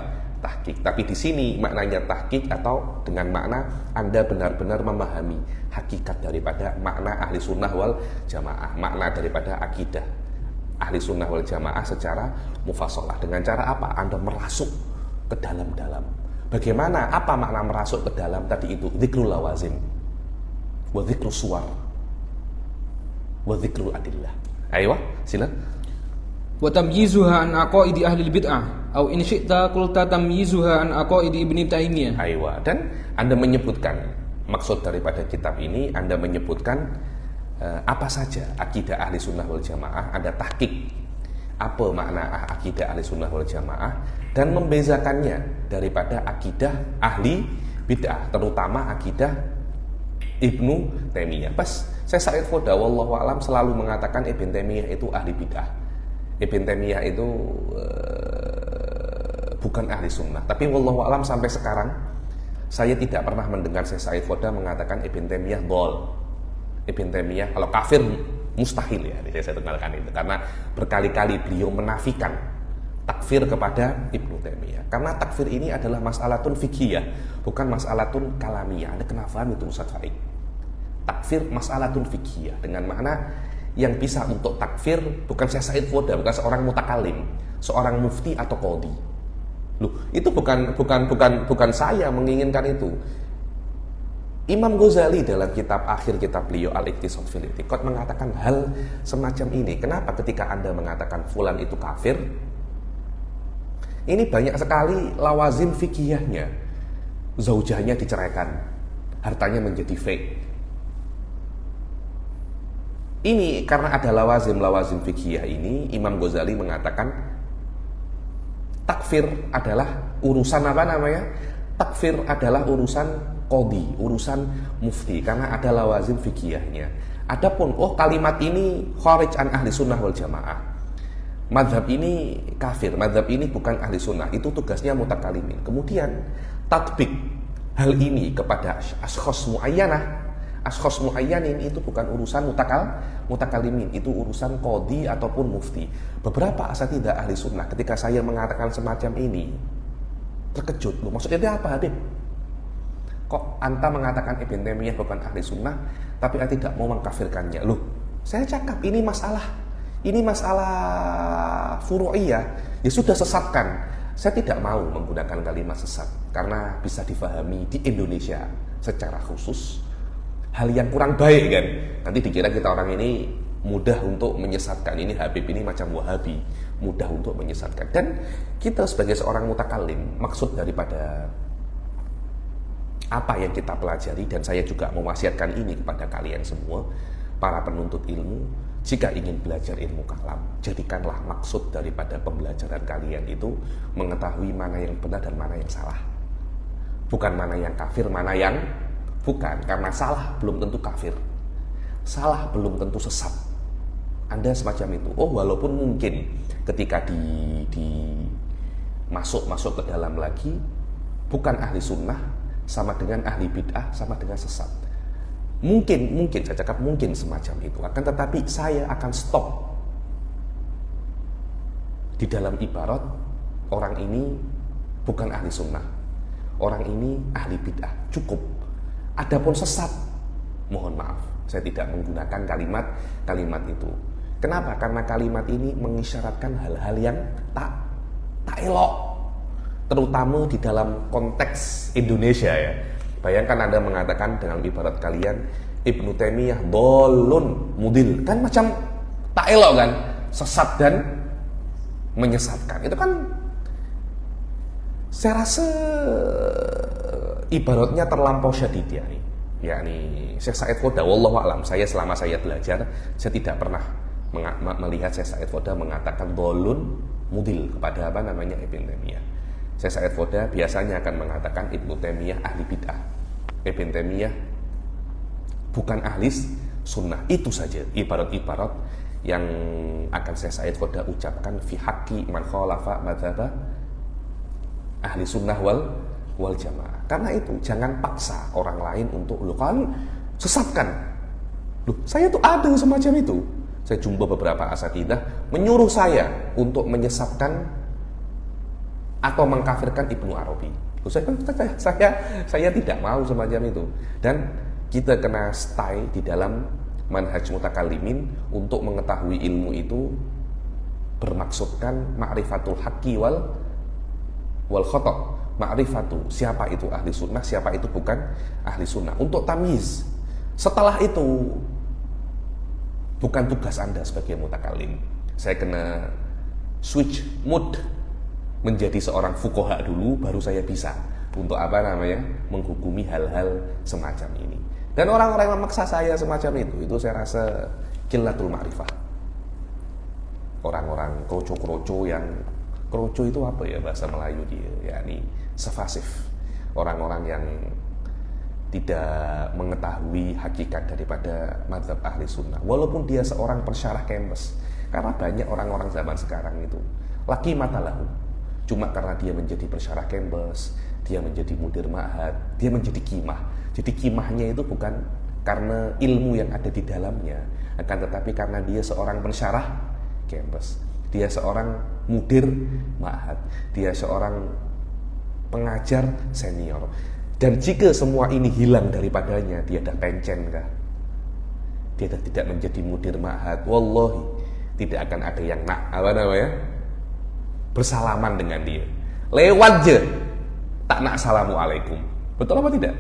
Tahqiq. Tapi di sini maknanya tahqiq atau dengan makna Anda benar-benar memahami hakikat daripada makna ahli sunnah wal jamaah, makna daripada akidah ahli sunnah wal jamaah secara mufassalah. Dengan cara apa? Anda merasuk ke dalam-dalam. Bagaimana? Apa makna merasuk ke dalam tadi itu? Dzikrul lawazim wa dzikrul suwar wa dzikrul adillah. Ayo, silakan. Wa tamyizuha an aqaidi ahli bid'ah atau in syi'ta qulta tamyizuha an aqaidi Ibnu Taimiyah. Ayo, dan Anda menyebutkan maksud daripada kitab ini, Anda menyebutkan apa saja akidah ahli sunnah wal jamaah, ada tahqiq apa makna akidah ahli sunnah wal jamaah dan membezakannya daripada akidah ahli bid'ah, terutama akidah Ibnu Taimiyah. Pas saya Said Foda wallahu alam selalu mengatakan Ibn Taimiyah itu ahli bid'ah. Ibn Taimiyah itu bukan ahli sunnah. Tapi wallahu alam sampai sekarang saya tidak pernah mendengar saya Said Foda mengatakan Ibn Taimiyah dhal. Ibn Taimiyah kalau kafir mustahil ya, saya kenalkan itu, karena berkali-kali beliau menafikan takfir kepada Ibnu Taimiyah. Karena takfir ini adalah mas'alatun fiqhiyah, bukan mas'alatun kalamiyah. Anda kena paham itu Ustaz Faik? Takfir mas'alatun fiqhiyah dengan makna yang bisa untuk takfir bukan Syekh Said Foda, bukan seorang mutakalim, seorang mufti atau qadhi. Loh, itu bukan saya menginginkan itu. Imam Ghazali dalam akhir kitab beliau Al-Iqtisad fil I'tiqad mengatakan hal semacam ini. Kenapa ketika Anda mengatakan fulan itu kafir? Ini banyak sekali lawazim fikihnya. Zaujahnya diceraikan, hartanya menjadi fake. Ini karena ada lawazim fikih ini, Imam Ghazali mengatakan takfir adalah urusan takfir adalah urusan qadhi, urusan mufti, karena ada lawazim fikihnya. Adapun kalimat ini kharij an ahli sunnah wal jamaah, madhab ini kafir, madhab ini bukan ahli sunnah, itu tugasnya mutakalimin. Kemudian tatbik hal ini kepada ashkhos muayyanin itu bukan urusan mutakalimin, itu urusan qadhi ataupun mufti. Beberapa asatidzah ahli sunnah ketika saya mengatakan semacam ini terkejut. Loh, maksudnya itu apa, Habib? Kok anta mengatakan Ibn Taimiyah bukan ahli sunnah tapi anda tidak mau mengkafirkannya? Loh, saya cakap ini masalah furu'iyah, ya sudah sesatkan. Saya tidak mau menggunakan kalimat sesat karena bisa difahami di Indonesia secara khusus hal yang kurang baik kan. Nanti dikira kita orang ini mudah untuk menyesatkan. Ini Habib ini macam Wahabi, mudah untuk menyesatkan. Dan kita sebagai seorang mutakalim, maksud daripada apa yang kita pelajari, dan saya juga mewasiatkan ini kepada kalian semua, para penuntut ilmu, jika ingin belajar ilmu kalam, jadikanlah maksud daripada pembelajaran kalian itu mengetahui mana yang benar dan mana yang salah. Bukan mana yang kafir, mana yang bukan. Karena salah belum tentu kafir, salah belum tentu sesat. Anda semacam itu. Walaupun mungkin ketika masuk ke dalam lagi, bukan ahli sunnah, sama dengan ahli bid'ah, sama dengan sesat. Mungkin saya cakap mungkin semacam itu. Akan tetapi saya akan stop di dalam ibarat orang ini bukan ahli sunnah, orang ini ahli bid'ah, cukup. Adapun sesat, mohon maaf, saya tidak menggunakan kalimat itu. Kenapa? Karena kalimat ini mengisyaratkan hal-hal yang tak elok, terutama di dalam konteks Indonesia ya. Bayangkan Anda mengatakan dengan ibarat kalian Ibnu Taimiyah dolun mudil, kan macam tak elok kan, sesat dan menyesatkan. Itu kan saya rasa ibaratnya terlampau syadid ya. Yakni Syekh Said Foda, wallahu a'lam, selama saya belajar, saya tidak pernah melihat Syekh Said Foda mengatakan dolun mudil kepada Ibn Taimiyah. Syekh Said Foda biasanya akan mengatakan Ibnu Taimiyah ahli bid'ah, Ibn Taimiyah bukan ahli sunnah. Itu saja ibarat-ibarat yang akan Syekh Said Foda ucapkan fi haqqi man khalafa madzhab ahli sunnah wal jamaah. Karena itu jangan paksa orang lain untuk kan sesatkan. Saya tuh ada semacam itu. Saya jumpa beberapa asatidzah menyuruh saya untuk menyesatkan atau mengkafirkan Ibnu Arabi. Saya tidak mau semacam itu. Dan kita kena stay di dalam manhaj mutakalimin untuk mengetahui ilmu itu bermaksudkan ma'rifatul haqqi wal khata'. Ma'rifatu, siapa itu ahli sunnah, siapa itu bukan ahli sunnah. Untuk tamyiz, setelah itu bukan tugas Anda sebagai mutakalim. Saya kena switch mood menjadi seorang fuqaha dulu, baru saya bisa untuk menghukumi hal-hal semacam ini. Dan orang-orang yang memaksa saya semacam itu saya rasa qillatul ma'rifah. Orang-orang kroco-kroco yang kroco itu apa ya bahasa Melayu dia, yakni sefasif. Orang-orang yang tidak mengetahui hakikat daripada mazhab ahli sunnah, walaupun dia seorang pensyarah kampus. Karena banyak orang-orang zaman sekarang itu laki mata lahu, cuma karena dia menjadi pensyarah kampus, dia menjadi mudir ma'had, dia menjadi qimah. Jadi qimahnya itu bukan karena ilmu yang ada di dalamnya, akan tetapi karena dia seorang pensyarah kampus, dia seorang mudir ma'had, dia seorang pengajar senior. Dan jika semua ini hilang daripadanya, dia ada pencen kah? dia tidak menjadi mudir ma'had, wallahi tidak akan ada yang bersalaman dengan dia. Lewat je tak nak assalamualaikum. Betul apa tidak?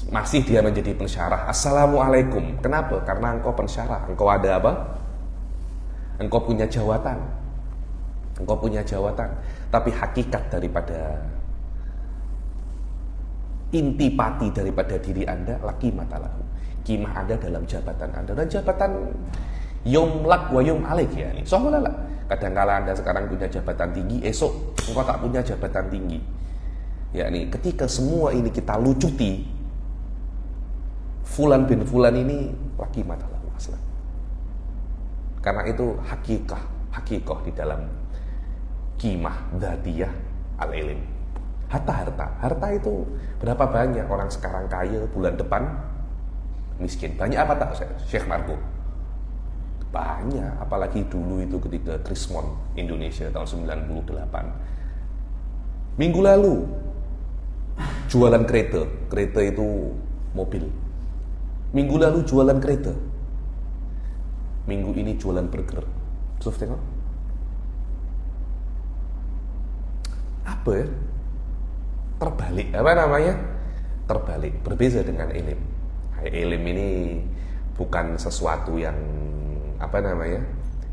Masih dia menjadi pensyarah assalamualaikum. Kenapa? Karena engkau pensyarah, engkau ada apa? Engkau punya jawatan. Engkau punya jawatan. Tapi hakikat daripada intipati daripada diri Anda laki matalahu. Kimah Anda dalam jabatan Anda, dan jabatan yumlak wa yum alik ya ini. Soalnya kadang-kala Anda sekarang punya jabatan tinggi, esok engkau tak punya jabatan tinggi. Ya ini ketika semua ini kita lucuti, fulan bin fulan ini laki matalahu aslan. Karena itu hakikah di dalam kimah dzatiyah al-ilm. Harta itu berapa banyak orang sekarang kaya, bulan depan miskin. Banyak apa tak Syekh Margo? Banyak, apalagi dulu itu ketika Krismon Indonesia tahun 98. Minggu lalu jualan kereta itu mobil. Minggu lalu jualan kereta. Minggu ini jualan burger. Terus tengok. Apa ya? Terbalik, terbalik, berbeza dengan ilm. Ilm ini bukan sesuatu yang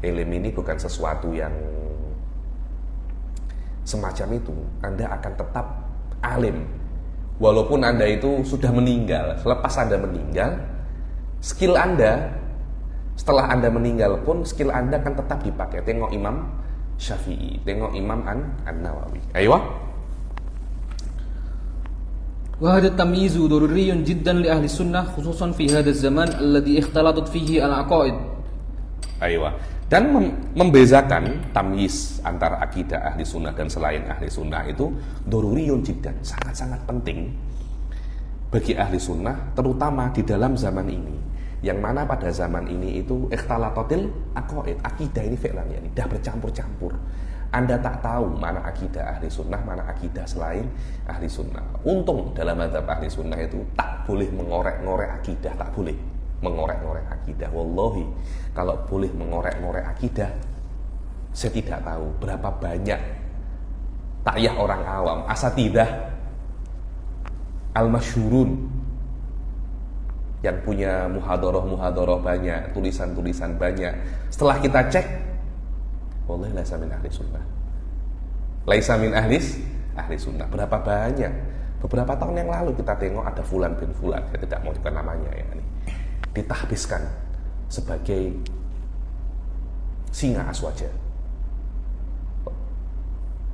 ilm ini bukan sesuatu yang semacam itu. Anda akan tetap alim walaupun Anda itu sudah meninggal. Selepas Anda meninggal, skill Anda setelah Anda meninggal pun skill Anda akan tetap dipakai. Tengok Imam Syafi'i, tengok Imam An-Nawawi. Ayo. وهذا التمييز ضروري جدا لأهل السنة خصوصا في هذا الزمان الذي اختلطت فيه العقائد. Ayo. Dan membezakan tamyiz antara akidah ahli sunnah dan selain ahli sunnah itu doruriyun jiddan, sangat-sangat penting bagi ahli sunnah, terutama di dalam zaman ini, yang mana pada zaman ini itu ikhtalatotil aqaid, akidah ini fi'lan ya, dah bercampur-campur. Anda tak tahu mana akidah ahli sunnah, mana akidah selain ahli sunnah. Untung dalam mazhab ahli sunnah itu tak boleh mengorek-ngorek akidah, tak boleh mengorek-ngorek akidah. Wallahi, kalau boleh mengorek-ngorek akidah, saya tidak tahu berapa banyak takyah orang awam, asatidah al-masyhurun yang punya muhadharah banyak, tulisan-tulisan banyak. Setelah kita cek, wallahi laisa min ahli sunnah. Laisa min ahli sunnah. Berapa banyak? Beberapa tahun yang lalu kita tengok ada fulan bin fulan, saya tidak mau sebutkan namanya ya, ini ditahbiskan sebagai singa aswaja.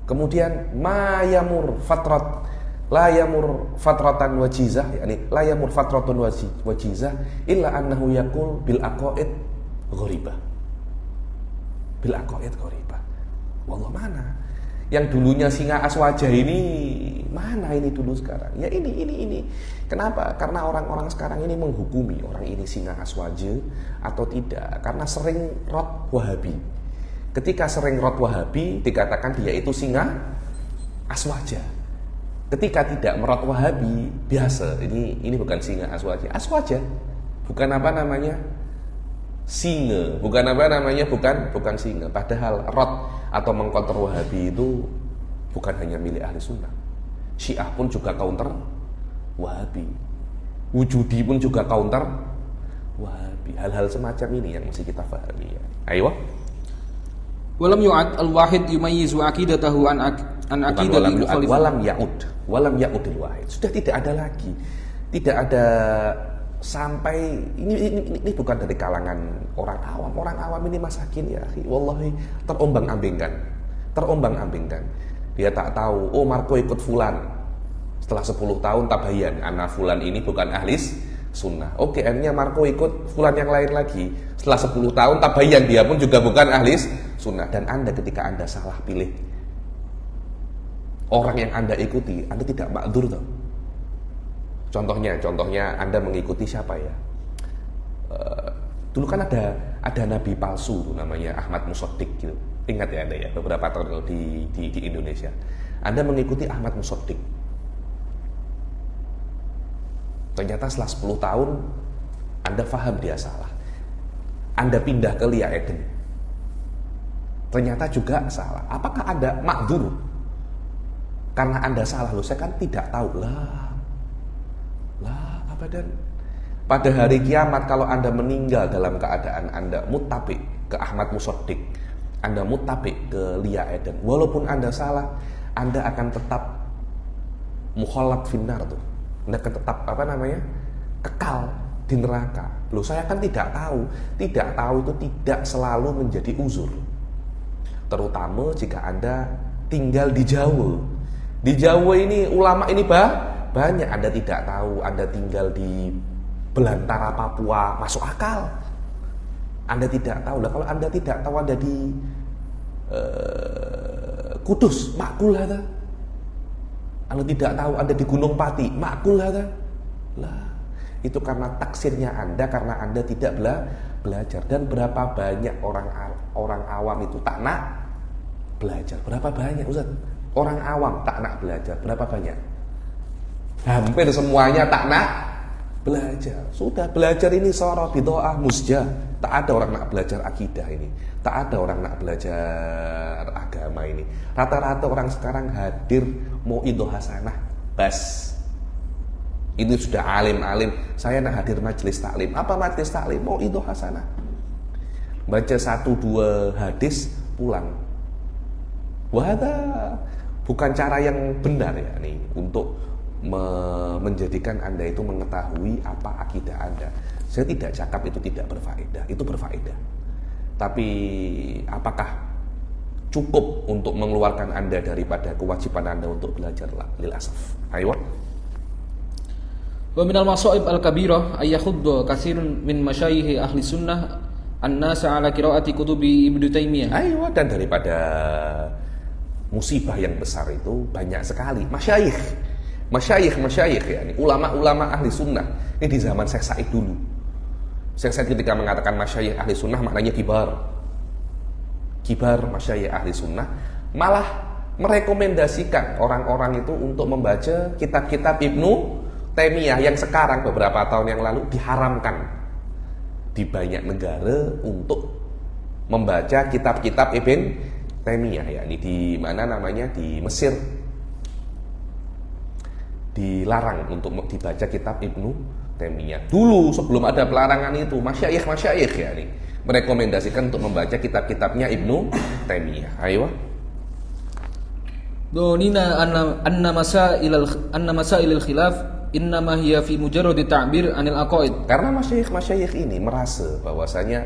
Kemudian ma yamur fatrat la yamur fatratan wajizah, yakni la yamur fatratun wajizah illa annahu yaqul bil aqaid gharibah. Bil aqaid gharibah. Wallah, mana? Yang dulunya singa aswaja ini mana ini dulu sekarang? Ya ini. Kenapa? Karena orang-orang sekarang ini menghukumi orang ini singa aswaja atau tidak karena sering rot Wahabi. Ketika sering rot Wahabi dikatakan dia itu singa aswaja. Ketika tidak merot Wahabi, biasa. Ini bukan singa aswaja. Aswaja. Bukan singa. Bukan singa. Padahal rot atau mengcounter Wahabi itu bukan hanya milik ahli sunnah. Syiah pun juga counter Wahabi. Wujudi pun juga counter Wahabi. Hal-hal semacam ini yang mesti kita pahami ya. Ayo. Walam yu'ad al-wahid yumayyizu aqidatahu an aqidati mukhalifah. Walam ya'udil wahid. Sudah tidak ada lagi. Tidak ada sampai ini bukan dari kalangan orang awam. Orang awam ini masakin ya akhi. Wallahi terombang-ambingkan. Dia tak tahu, oh Marco ikut fulan. Setelah 10 tahun tabayan, anak fulan ini bukan ahlis sunnah. Oke, akhirnya Marco ikut fulan yang lain lagi. Setelah 10 tahun tabayan, dia pun juga bukan ahlis sunnah. Dan Anda ketika Anda salah pilih orang yang Anda ikuti, Anda tidak makdzur toh. Contohnya Anda mengikuti siapa ya? Dulu kan ada nabi palsu tuh, namanya Ahmad Musaddiq gitu. Ingat ya Anda ya, beberapa tahun di Indonesia. Anda mengikuti Ahmad Musaddiq. Ternyata setelah 10 tahun Anda paham dia salah. Anda pindah ke Lia Eden, ternyata juga salah. Apakah Anda makdzur karena Anda salah? Loh, saya kan tidak tahu. Lah abadan. Pada hari kiamat kalau Anda meninggal dalam keadaan Anda muttabi ke Ahmad Musaddiq, Anda muttabi ke Lia Eden, walaupun Anda salah, Anda akan tetap mukhalad finnar tuh. Anda akan tetap kekal di neraka. Loh, saya kan tidak tahu. Tidak tahu itu tidak selalu menjadi uzur. Terutama jika Anda tinggal di Jawa. Di Jawa ini ulama ini banyak. Anda tidak tahu, Anda tinggal di belantara Papua, masuk akal. Anda tidak tahu. Lah kalau Anda tidak tahu Anda di Kudus, makul ada. Anda tidak tahu Anda di Gunung Pati, makul ada. Lah, itu karena taksirnya Anda, karena Anda tidak belajar. Dan berapa banyak orang awam itu tak nak belajar? Berapa banyak, Ustaz? Orang awam tak nak belajar, berapa banyak? Hampir semuanya tak nak belajar. Sudah belajar ini sora bidoah musjah. Tak ada orang nak belajar akidah ini. Tak ada orang nak belajar agama ini. Rata-rata orang sekarang hadir mau idoh hasanah bas. Ini sudah alim-alim, saya nak hadir majelis taklim. Apa majelis taklim? Mau itu hasanah. Baca 1-2 hadis, pulang. Wah, bukan cara yang benar ya nih untuk menjadikan Anda itu mengetahui apa akidah Anda. Saya tidak cakap itu tidak berfaedah, itu berfaedah. Tapi apakah cukup untuk mengeluarkan Anda daripada kewajiban Anda untuk belajar? Lil asaf. Ayo. Wa minal masaib al-kabirah ay yakhuddu katsirun min masyayikh ahli sunnah an-nasa ala qiraati kutubi Ibnu Taimiyah. Ayo, dan daripada musibah yang besar itu banyak sekali masyayikh ya, ini ulama-ulama ahli sunnah. Ini di zaman Syekh Said dulu. Syekh Said ketika mengatakan masyayikh ahli sunnah maknanya kibar masyayikh ahli sunnah, malah merekomendasikan orang-orang itu untuk membaca kitab-kitab Ibnu Taimiyah yang sekarang beberapa tahun yang lalu diharamkan di banyak negara untuk membaca kitab-kitab Ibn Taimiyah, yakni di mana namanya, di Mesir dilarang untuk dibaca kitab Ibnu Taimiyah. Dulu sebelum ada pelarangan itu masyayikh ya nih merekomendasikan untuk membaca kitab-kitabnya Ibnu Taimiyah. Ayo. Donina anna masailil khilaf innama hiya fi mujarradi ta'bir anil aqaid. Karena masyayikh ini merasa bahwasanya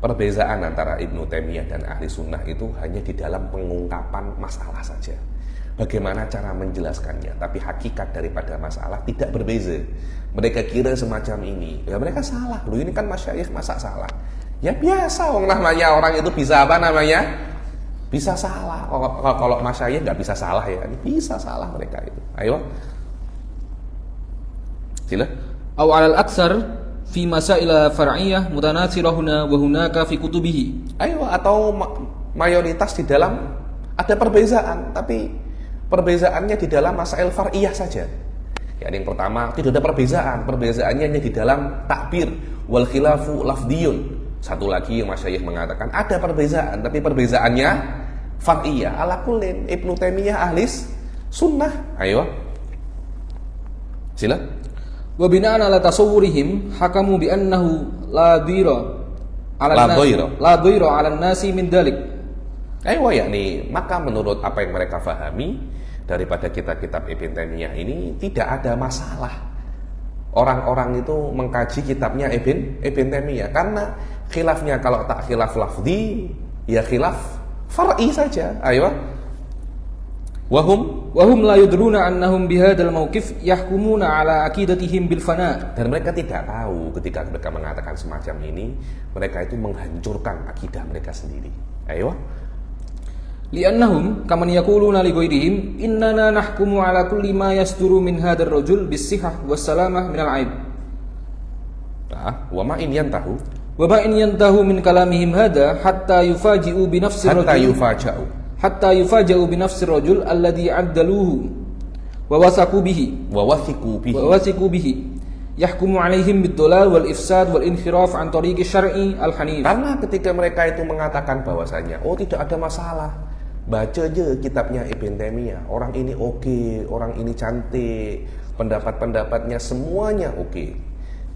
perbezaan antara Ibnu Taimiyah dan ahli sunnah itu hanya di dalam pengungkapan masalah saja. Bagaimana cara menjelaskannya, tapi hakikat daripada masalah tidak berbeza. Mereka kira semacam ini, ya mereka salah. Loh, ini kan masyayikh, masa salah? Ya biasa, namanya orang itu bisa bisa salah. Kalau masyayikh nggak bisa salah ya, bisa salah mereka itu. Ayo. Sila. Aw 'alal aksar fi masail far'iyah mutanasirah huna wa hunaka fi kutubihi. Ayo, atau mayoritas di dalam ada perbezaan, tapi perbezaannya di dalam masail far'iyah saja. Ya, yang pertama tidak ada perbezaannya hanya di dalam takbir wal khilafu lafdiyun. Satu lagi yang masyayikh mengatakan ada perbezaan, tapi perbezaannya far'iyah. Ala kullin Ibnu Taimiyah ahlis sunnah. Ayo. Sila. Wa bina'an ala tasawwurihim hakamu bi annahu la dhira 'ala an-nasi min dalik. Yakni maka menurut apa yang mereka fahami daripada kitab-kitab Ibn Taimiyah ini tidak ada masalah orang-orang itu mengkaji kitabnya Ibn Taimiyah, karena khilafnya kalau tak khilaf lafzi ya khilaf far'i saja. Ayo. Wahum la yudruna annahum bihadzal mauqif yahkumuna ala aqidatihim bil fana. Dan mereka tidak tahu ketika mereka mengatakan semacam ini, mereka itu menghancurkan akidah mereka sendiri. Ayo. Li'annahum kaman yaquluna li ghairihim innana nahkumu ala kulli ma yasduru min hadzal rajul bis-sihah was-salamah min al-'aib. Wa ma in yantahu min kalamihim hadza hatta yufaji'u bi nafsi rajul hatta yufaja'u bi nafsi rajul alladhi 'addaluhu wa wathiqu bihi yahkumu alaihim bid-dhalal wal ifsad wal inhiraf an tariqi syar'i al-hanif. Karena ketika mereka itu mengatakan bahwasanya tidak ada masalah, baca aja kitabnya Ibn Taimiyah, orang ini oke, orang ini cantik, pendapat-pendapatnya semuanya oke.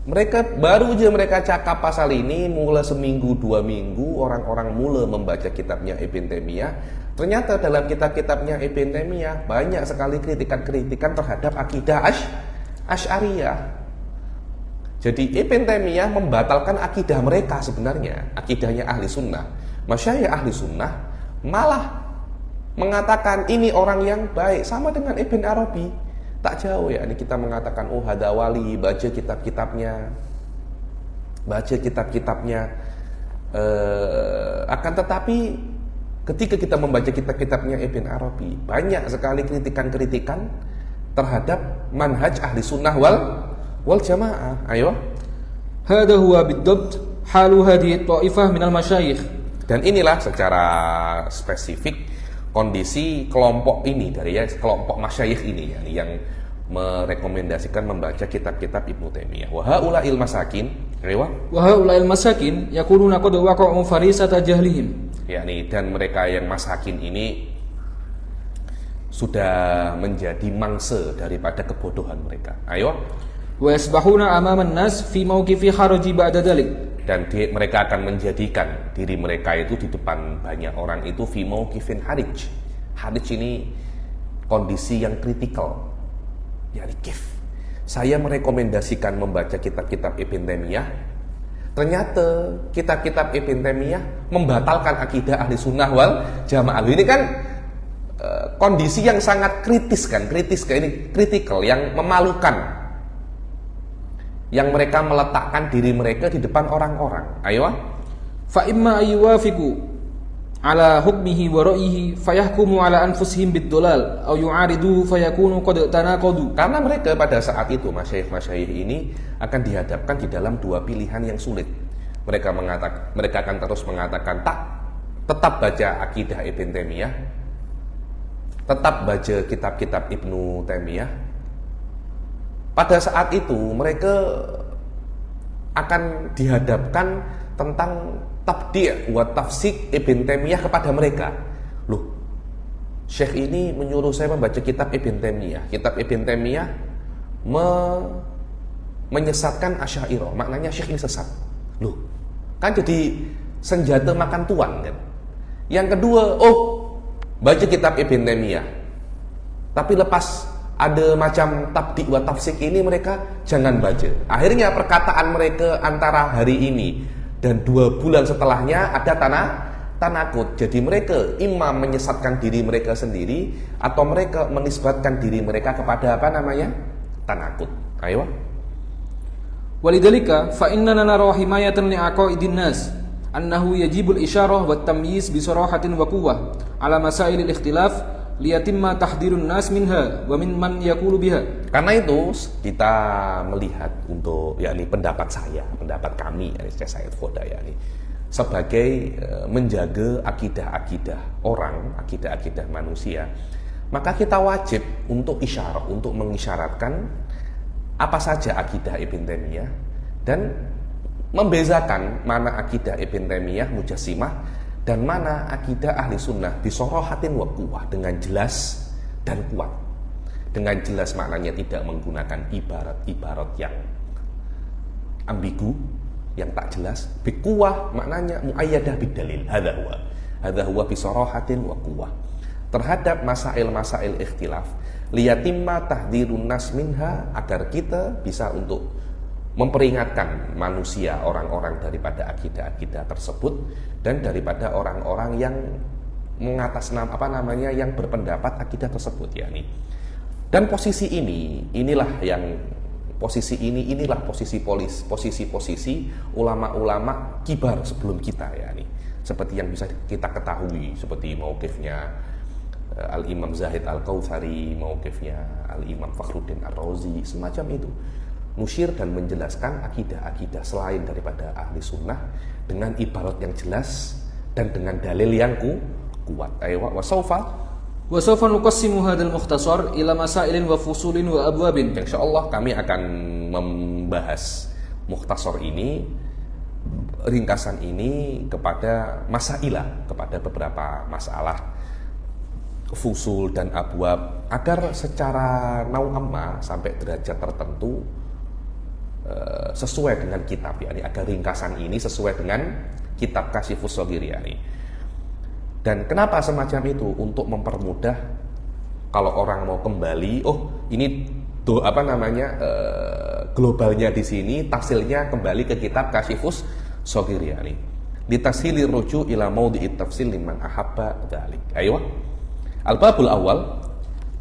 Mereka baru aja mereka cakap pasal ini, mulai seminggu 2 minggu orang-orang mulai membaca kitabnya Ibn Taimiyah. Ternyata dalam kitab-kitabnya Ibn Taimiyah banyak sekali kritikan-kritikan terhadap akidah Asy'ariyah. Jadi Ibn Taimiyah membatalkan akidah mereka sebenarnya, akidahnya ahli sunnah. Masyayikh ahli sunnah malah mengatakan ini orang yang baik, sama dengan Ibn Arabi. Tak jauh ya, ini kita mengatakan hada wali, baca kitab-kitabnya. Akan tetapi ketika kita membaca kitab-kitabnya Ibn Arabi, banyak sekali kritikan-kritikan terhadap manhaj ahli sunnah wal jamaah. Ayo. Hada huwa bid-dabt halu hadhihi at-ta'ifah minal masyayikh. Dan inilah secara spesifik kondisi kelompok ini dari kelompok masyayikh ini yang merekomendasikan membaca kitab-kitab Ibnu Taimiyah. Wa haula'il masakin, wa haula'il masakin yaquluna qad waqa'u farisata jahlihim. Dan mereka yang masakin ini sudah menjadi mangsa daripada kebodohan mereka. Ayo. Wa yasbahuna amaman nas fi mawqifi haraji ba'da dalik. Dan mereka akan menjadikan diri mereka itu di depan banyak orang itu fi mawqifin harij. Harij ini kondisi yang kritikal. Kif. Saya merekomendasikan membaca kitab-kitab Ibn Taimiyah. Ternyata kitab-kitab Ibn Taimiyah membatalkan akidah ahli sunnah wal jamaah. Ini kan kondisi yang sangat kritis ini kritikal, yang memalukan, yang mereka meletakkan diri mereka di depan orang-orang. Ayo. Fa imma aywafiqu ala hukmihi wa ra'yihi fayahkumu ala anfusihim bid-dhalal aw yu'aridu fayakunu qad tanaqadu. Karena mereka pada saat itu masyayikh ini akan dihadapkan di dalam dua pilihan yang sulit. Mereka akan terus mengatakan tetap baca akidah Ibn Taimiyah, tetap baca kitab-kitab Ibnu Taimiyah. Pada saat itu mereka akan dihadapkan tentang tabdi' wa tafsik Ibn Taimiyah kepada mereka. Loh, Syekh ini menyuruh saya membaca kitab Ibn Taimiyah. Kitab Ibn Taimiyah menyesatkan Asy'ariyah. Maknanya Syekh ini sesat. Loh, kan jadi senjata makan tuan kan. Yang kedua, baca kitab Ibn Taimiyah. Tapi lepas ada macam tabdi' wa tafsik ini mereka jangan baca. Akhirnya perkataan mereka antara hari ini dan 2 bulan setelahnya ada tanakut. Jadi mereka imam menyesatkan diri mereka sendiri atau mereka menisbatkan diri mereka kepada tanakut. Ayo. Walidhalika fa innana nara himayatan li'aqaidin nas annahu yajibul isyarah wat tamyiz bi sarahatin wa quwwah ala masailil ikhtilaf liyatimma tahdirun nas minha wa min man yaqulu biha. Karena itu kita melihat untuk pendapat kami Syekh Said Khoda sebagai menjaga akidah-akidah orang, akidah-akidah manusia, maka kita wajib untuk isyarah, untuk mengisyaratkan apa saja akidah Ibn Taimiyah dan membezakan mana akidah Ibn Taimiyah mujassimah dan mana akidah ahli sunnah bisorohatin wa quwwah, dengan jelas dan kuat. Dengan jelas maknanya tidak menggunakan ibarat-ibarat yang ambigu, yang tak jelas. Biquwwah maknanya muayyadah bidalil. Hadza huwa bisorohatin wa quwwah. Terhadap masail-masail ikhtilaf, liyatimma tahdzirun nas minha, agar kita bisa untuk memperingatkan manusia, orang-orang daripada akidah-akidah tersebut dan daripada orang-orang yang yang berpendapat akidah tersebut Dan posisi inilah posisi ulama-ulama kibar sebelum kita seperti yang bisa kita ketahui, seperti mauqifnya Al-Imam Zahid Al-Kautsari, mauqifnya Al-Imam Fakhruddin Ar-Razi, semacam itu. Musyir dan menjelaskan akidah-akidah selain daripada ahli sunnah dengan ibarat yang jelas dan dengan dalil yang kuat. Wa saufa Wa sawfa nuqassimu hadzal mukhtasar ila masailin wa fusulin wa abwabin. Insyaallah kami akan membahas mukhtasar ini, ringkasan ini kepada masailah, kepada beberapa masalah, fusul dan abwab, agar secara nau'amma sampai derajat tertentu sesuai dengan kitab, yakni agar ringkasan ini sesuai dengan kitab Kasyifus Shaghir yakni. Dan kenapa semacam itu? Untuk mempermudah kalau orang mau kembali, ini globalnya di sini, tafsirnya kembali ke kitab Kasyifus Shaghir yakni. Litashili ruju' ila maudhi'it tafsil liman ahabba dzalik. Ayo.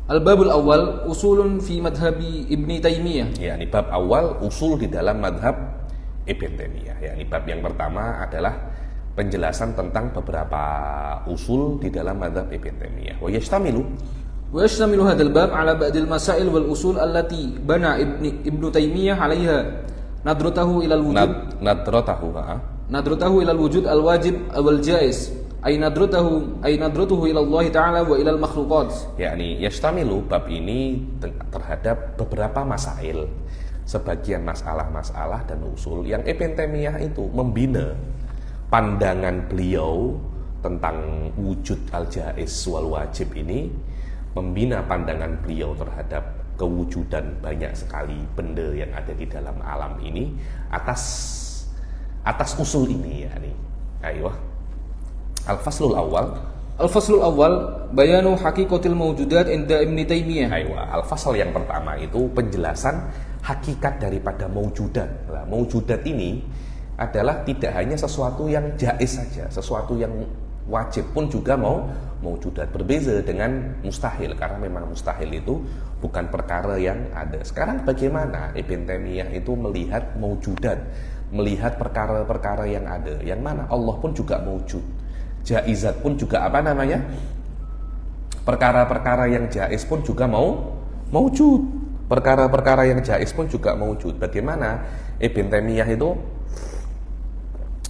Al-babul awal usulun fi madhabi Ibni Taimiyah. Ya, ini bab awal usul di dalam madhab Ibn Taimiyah. Ya, ini bab yang pertama adalah penjelasan tentang beberapa usul di dalam madhab Ibn Taimiyah. Wa yashtamilu hadzal bab ala ba'dil masail wal usul allati bana Ibnu Taimiyah 'alaiha nadratahu ila al-wujud. Nadratahu ila al-wujud al-wajib wal jaiz. Ay nadratuhu ila Allah Ta'ala wa ila al-makhluqat. Yakni yashtamilu bab ini terhadap beberapa masail, sebagian masalah-masalah dan usul yang Ibn Taimiyah itu membina pandangan beliau tentang wujud al-jaiz wal wajib ini, membina pandangan beliau terhadap kewujudan banyak sekali benda yang ada di dalam alam ini atas usul ini yakni. Ayo. Al-faslul awal bayanu haqiqatil mawjudat inda Ibni Taimiyah. Al-fasl yang pertama itu penjelasan hakikat daripada mawjudat. Nah, mawjudat ini adalah tidak hanya sesuatu yang jaiz saja, sesuatu yang wajib pun juga mawjudat. Berbeza dengan mustahil, karena memang mustahil itu bukan perkara yang ada. Sekarang bagaimana Ibn Taimiyah itu melihat mawjudat, melihat perkara-perkara yang ada, yang mana Allah pun juga mawjud, jaizat pun juga perkara-perkara yang jaiz pun juga mawjud, perkara-perkara yang jaiz pun juga mawjud. Bagaimana Ibn Taimiyah itu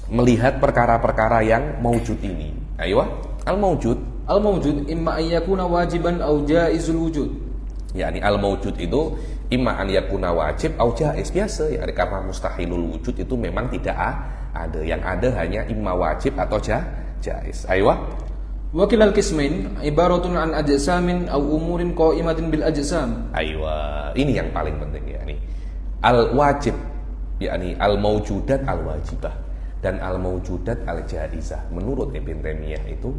melihat perkara-perkara yang mawjud ini? Al-mawjud imma an yakuna wajiban au jaizul wujud. yakni al-mawjud itu imma an yakuna wajib au jaiz. Biasa ya, karena mustahilul wujud itu memang tidak ada, yang ada hanya imma wajib atau jaiz. Wa kilal qismain ibaratun an ajsamin au umurin qaimatin bil ajsam. Ini yang paling penting yakni al-wajib, yakni al-mawjudat al-wajibah dan al-mawjudat al-jaizah. Menurut Ibn Taimiyah itu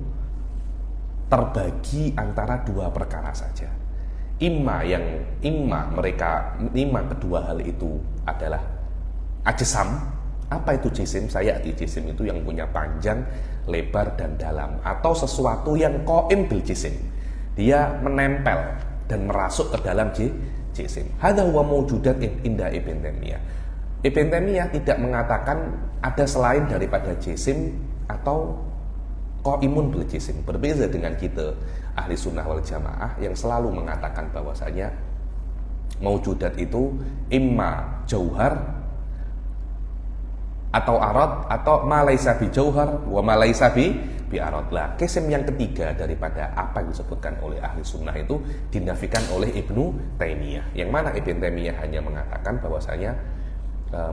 terbagi antara dua perkara saja. Imma kedua hal itu adalah ajsam. Apa itu jisim? Jisim itu yang punya panjang, lebar dan dalam, atau sesuatu yang qaim bil jisim. Dia menempel dan merasuk ke dalam jisim. Hadza huwa mawjudat inda Ibn Taimiyah. Ibn Taimiyah tidak mengatakan ada selain daripada jisim atau qaimun bil jisim. Berbeza dengan kita ahli sunnah wal jamaah yang selalu mengatakan bahwasanya mawjudat itu imma jauhar atau arad, atau ma laisa bi jauhar wa ma laisa bi arad. Lah, kisim yang ketiga daripada apa yang disebutkan oleh ahli sunnah itu dinafikan oleh Ibnu Taimiyah, yang mana Ibn Taimiyah hanya mengatakan bahwasanya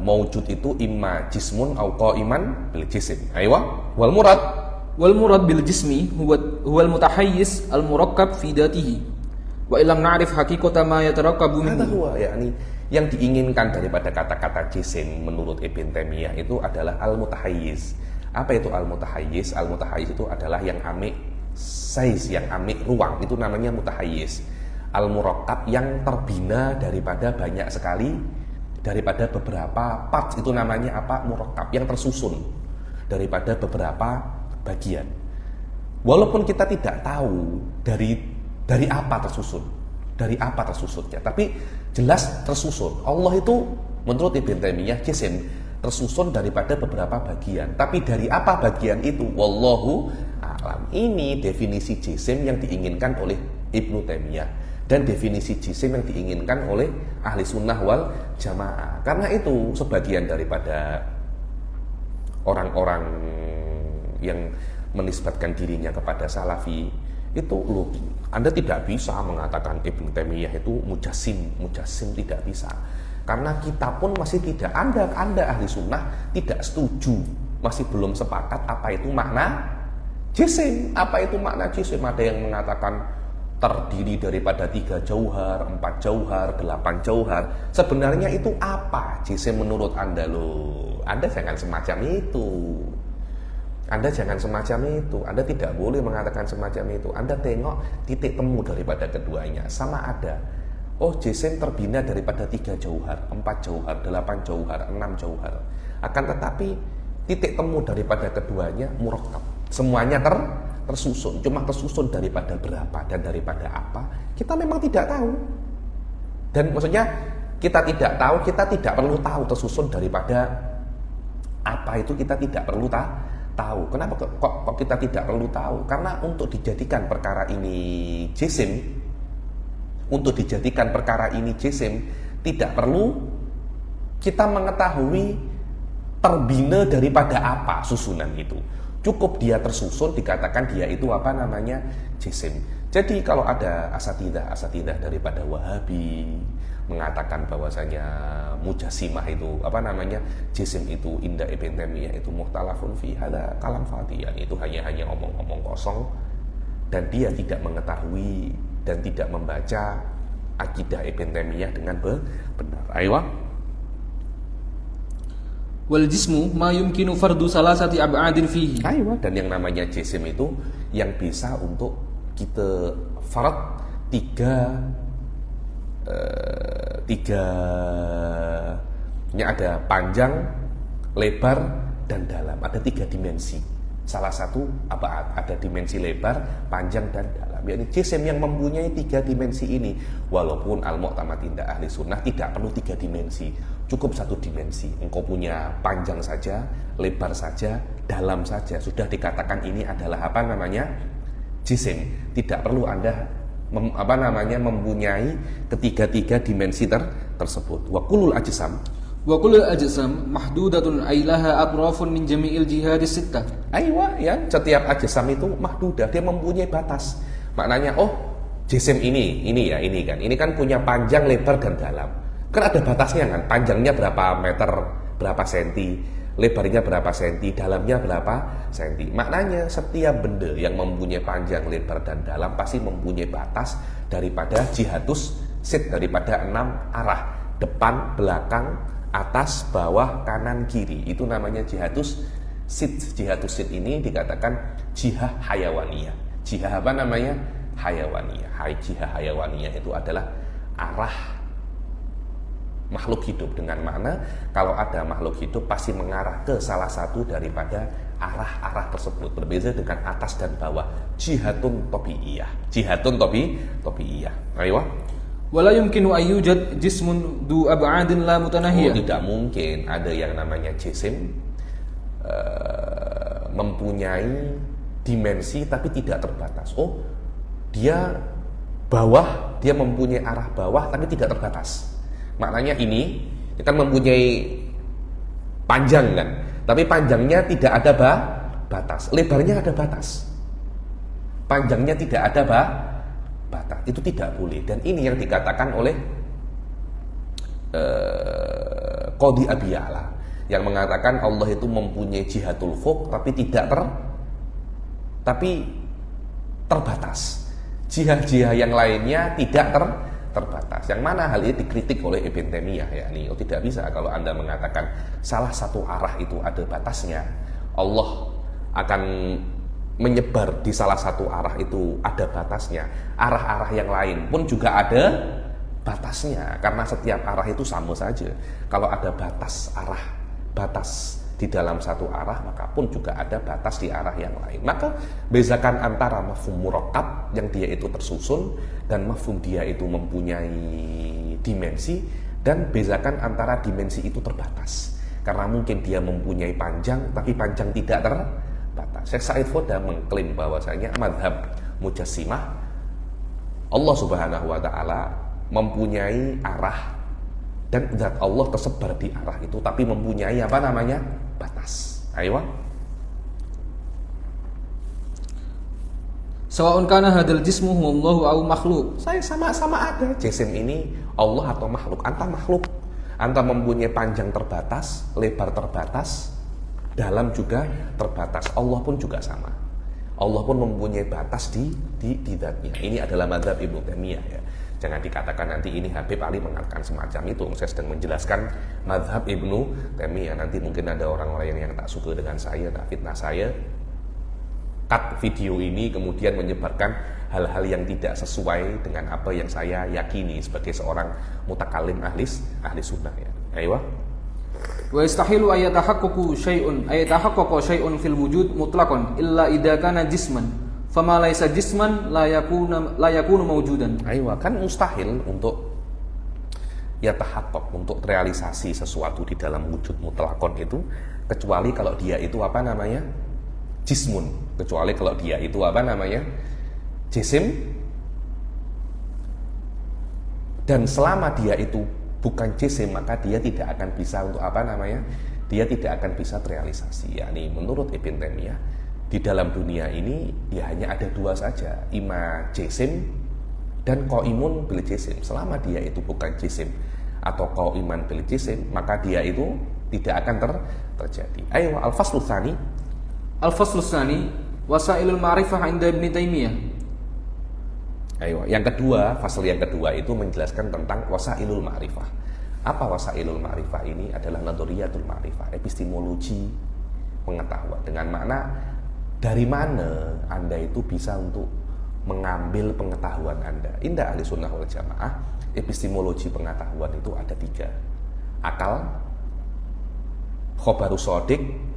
mawjud itu imma jismun au qaiman bil jisim. Wal murad bil jismi huwa al mutahayyiz al murakkab fi datihi wa illam na'rif haqiqata ma yatarakkabu minhu. Hadza huwa, yakni yang diinginkan daripada kata-kata jisim menurut Ibn Taimiyah itu adalah al mutahayyiz. Apa itu al mutahayyiz? Al mutahayyiz itu adalah yang amik size, yang amik ruang, itu namanya mutahayyiz. Al murakkab yang terbina daripada banyak sekali, daripada beberapa parts, itu namanya apa? Murakkab, yang tersusun daripada beberapa bagian. Walaupun kita tidak tahu dari apa tersusunnya, tapi jelas tersusun. Allah itu menurut Ibn Taimiyah jisim tersusun daripada beberapa bagian, tapi dari apa bagian itu? Wallahu a'lam. Ini definisi jisim yang diinginkan oleh Ibnu Taimiyah dan definisi jisim yang diinginkan oleh ahli sunnah wal jamaah. Karena itu sebagian daripada orang-orang yang menisbatkan dirinya kepada salafi itu Anda tidak bisa mengatakan Ibn Taimiyah itu mujassim tidak bisa. Karena kita pun masih tidak, Anda ahli sunnah tidak setuju, masih belum sepakat apa itu makna jisim. Apa itu makna jisim? Ada yang mengatakan terdiri daripada 3 jauhar, 4 jauhar, 8 jauhar. Sebenarnya itu apa jisim menurut Anda loh? Anda jangan semacam itu. Anda jangan semacam itu. Anda tidak boleh mengatakan semacam itu. Anda tengok titik temu daripada keduanya. Sama ada. Oh, jisim terbina daripada 3 jauhar, 4 jauhar, 8 jauhar, 6 jauhar. Akan tetapi titik temu daripada keduanya murakkab. Semuanya tersusun. Cuma tersusun daripada berapa dan daripada apa, kita memang tidak tahu. Dan maksudnya kita tidak tahu, kita tidak perlu tahu tersusun daripada apa itu, kita tidak perlu tahu. Kenapa kok kita tidak perlu tahu? Karena untuk dijadikan perkara ini jisim, tidak perlu kita mengetahui terbina daripada apa susunan itu. Cukup dia tersusun, dikatakan dia itu apa namanya jisim. Jadi kalau ada asatidah daripada Wahabi mengatakan bahwasanya mujassimah itu apa namanya jisim itu inda Ibn Taimiyah itu mukhtalafun fi hada kalam fadhiyan, itu hanya omong-omong kosong, dan dia tidak mengetahui dan tidak membaca akidah Ibn Taimiyah dengan benar. Ayo. Wal jismu ma yumkinu fardu salasati ab'adin fihi. Ayo, dan yang namanya jisim itu yang bisa untuk kita farad nya ada panjang, lebar, dan dalam. Ada 3 dimensi. Salah satu apa? Ada dimensi lebar, panjang, dan dalam. Yakni jisim yang mempunyai 3 dimensi ini. Walaupun al-mu'tamad inda ahli sunnah tidak perlu 3 dimensi, cukup 1 dimensi. Engkau punya panjang saja, lebar saja, dalam saja, sudah dikatakan ini adalah apa namanya jisim. Tidak perlu Anda mempunyai ketiga dimensi tersebut. Wa kullul ajsam mahdudatun ailaha atrafun min jami'il jihadis sittah. Aywa, ya, setiap ajsam itu mahdudah, dia mempunyai batas. Maknanya jisim ini kan. Ini kan punya panjang, lebar, dan dalam. Kan ada batasnya kan. Panjangnya berapa meter, berapa senti, lebarnya berapa senti, dalamnya berapa senti. Maknanya setiap benda yang mempunyai panjang, lebar, dan dalam pasti mempunyai batas daripada jihadus sit, daripada 6 arah. Depan, belakang, atas, bawah, kanan, kiri. Itu namanya jihadus sit. Jihadus sit ini dikatakan jihah hayawaniyah. Jihah apa namanya? Hayawaniyah. Jihah hayawaniyah itu adalah arah makhluk hidup, dengan makna kalau ada makhluk hidup pasti mengarah ke salah satu daripada arah-arah tersebut. Berbeda dengan atas dan bawah. Jihatun tabi'iyah. Ayo. Wala yumkinu ayyujad jismun du ab'adin la mutanahiyah. Tidak mungkin ada yang namanya jisim mempunyai dimensi tapi tidak terbatas. Dia bawah, dia mempunyai arah bawah tapi tidak terbatas. Maknanya ini kan mempunyai panjang kan, tapi panjangnya tidak ada batas. Lebarnya ada batas, panjangnya tidak ada batas. Itu tidak boleh. Dan ini yang dikatakan oleh Qadhi Abi Ya'la, yang mengatakan Allah itu mempunyai jihatul fuq tapi terbatas. Jihah-jihah yang lainnya tidak terbatas. Yang mana hal ini dikritik oleh Ibn Taimiyah, yakni tidak bisa kalau Anda mengatakan salah satu arah itu ada batasnya. Allah akan menyebar di salah satu arah itu ada batasnya. Arah-arah yang lain pun juga ada batasnya, karena setiap arah itu sama saja. Kalau ada batas di dalam satu arah, maka pun juga ada batas di arah yang lain. Maka bezakan antara mafhum murakkab yang dia itu tersusun dan mafhum dia itu mempunyai dimensi, dan bezakan antara dimensi itu terbatas. Karena mungkin dia mempunyai panjang tapi panjang tidak terbatas. Syekh Sa'id Foda mengklaim bahwasanya mazhab mujassimah Allah Subhanahu wa taala mempunyai arah dan zat Allah tersebar di arah itu, tapi mempunyai apa namanya batas. Ayo. Sawa'un kana hadzal jismu huwallahu aw makhluk. Saya sama-sama ada. Jisim ini Allah atau makhluk. Anta makhluk. Anta mempunyai panjang terbatas, lebar terbatas, dalam juga terbatas. Allah pun juga sama. Allah pun mempunyai batas di zatnya. Ini adalah mazhab Ibnu Taimiyah ya. Jangan dikatakan nanti ini Habib Ali mengatakan semacam itu. Saya sedang menjelaskan mazhab Ibnu Taimiyah. Nanti mungkin ada orang-orang yang tak suka dengan saya, tak fitnah saya, cut video ini kemudian menyebarkan hal-hal yang tidak sesuai dengan apa yang saya yakini sebagai seorang mutakalim ahli sunnah ya. Ayo. Wa yastahilu ayatahaqqaqu syai'un fil wujud mutlaqan illa idza kana jisman. Fama laysa jisman la yakunu mawjudan. Ayo, kan mustahil untuk yatahaqqaq, untuk realisasi sesuatu di dalam wujud mutlaqon itu kecuali kalau dia itu apa namanya? Jismun, kecuali kalau dia itu apa namanya, jisim, dan selama dia itu bukan jisim maka dia tidak akan bisa untuk apa namanya, dia tidak akan bisa terrealisasi. Yakni menurut Ibn Taimiyah di dalam dunia ini ya hanya ada dua saja, ima jisim dan qaimun bil jisim. Selama dia itu bukan jisim atau qaiman bil jisim maka dia itu tidak akan terjadi. Ayo al-faslu tsani. Al-faslu tsani wasailul ma'rifah 'inda Ibnu Taimiyah. Ayo, yang kedua, fasal yang kedua itu menjelaskan tentang wasailul ma'rifah. Apa wasailul ma'rifah ini? Adalah nadhariyatul ma'rifah, epistemologi pengetahuan. Dengan makna dari mana Anda itu bisa untuk mengambil pengetahuan Anda. Indah ahli sunnah wal jamaah, epistemologi pengetahuan itu ada tiga. Akal, khobarus shadiq,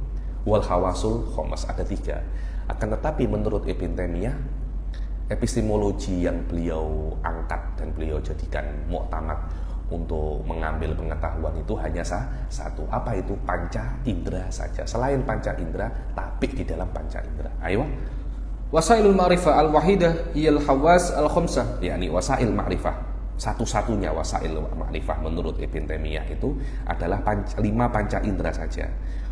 wal hawasul khomas, ada tiga. Akan tetapi menurut Ibn Taimiyah, epistemologi yang beliau angkat dan beliau jadikan muktamad untuk mengambil pengetahuan itu hanya satu. Apa itu? Panca indera saja. Selain panca indera, tapi di dalam panca indera. Ayo. Wasailul ma'rifah al-wahidah hiyal hawas al-khamsah. Yakni wasail ma'rifah, satu-satunya wasail ma'rifah menurut Ibn Taimiyah itu adalah lima panca indera saja.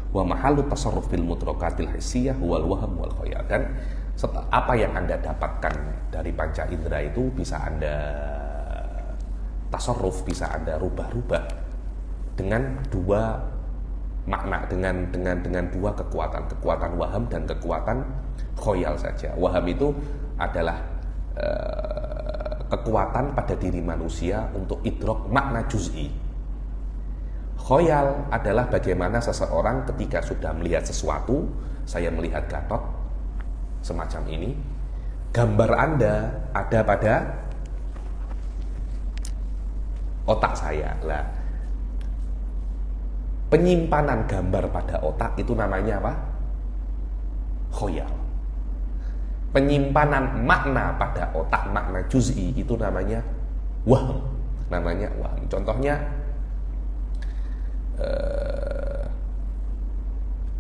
Wa mahallu tasarruf bil mudrakatil hissiyah wal wahm wal khayal. Dan apa yang Anda dapatkan dari panca indera itu bisa Anda tasarruf, bisa Anda rubah-rubah dengan dua makna, dengan dua kekuatan waham dan kekuatan khayal saja. Waham itu adalah kekuatan pada diri manusia untuk idrok makna juz'i. Khoyal adalah bagaimana seseorang ketika sudah melihat sesuatu, saya melihat Gatot semacam ini, gambar Anda ada pada otak saya. Lah, penyimpanan gambar pada otak itu namanya apa? Khoyal. Penyimpanan makna pada otak, makna juz'i itu namanya wahm. Namanya wahm. Contohnya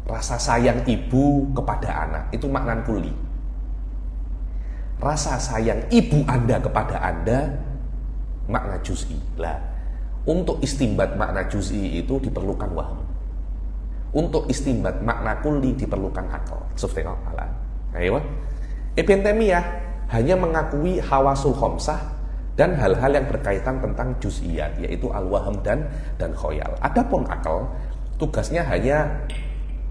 rasa sayang ibu kepada anak itu makna kulli. Rasa sayang ibu Anda kepada Anda makna juz'i. Lah, untuk istimbat makna juz'i itu diperlukan wahm. Untuk istimbat makna kulli diperlukan akal. Subhanallah. Ayo. Ibn Taimiyah hanya mengakui hawasul khamsah dan hal-hal yang berkaitan tentang juz'iyat, yaitu al-wahm dan khoyal. Adapun akal, tugasnya hanya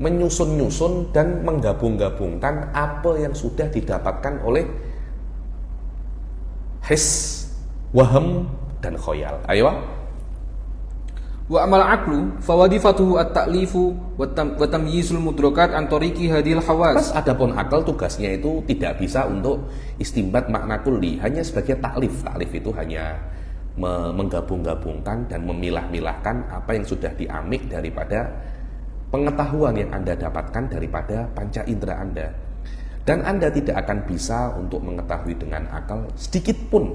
menyusun-nyusun dan menggabung-gabungkan apa yang sudah didapatkan oleh his, wahm, dan khoyal. Ayo. Wa amal aqlu fawadifatuhu at-ta'lifu wa tamyizul mudrakat an tariqi hadhil hawas. Terus adapun akal tugasnya itu tidak bisa untuk istimbat makna kulli, hanya sebagai taklif. Taklif itu hanya menggabung-gabungkan dan memilah-milahkan apa yang sudah diamik daripada pengetahuan yang Anda dapatkan daripada panca indera Anda. Dan Anda tidak akan bisa untuk mengetahui dengan akal sedikit pun.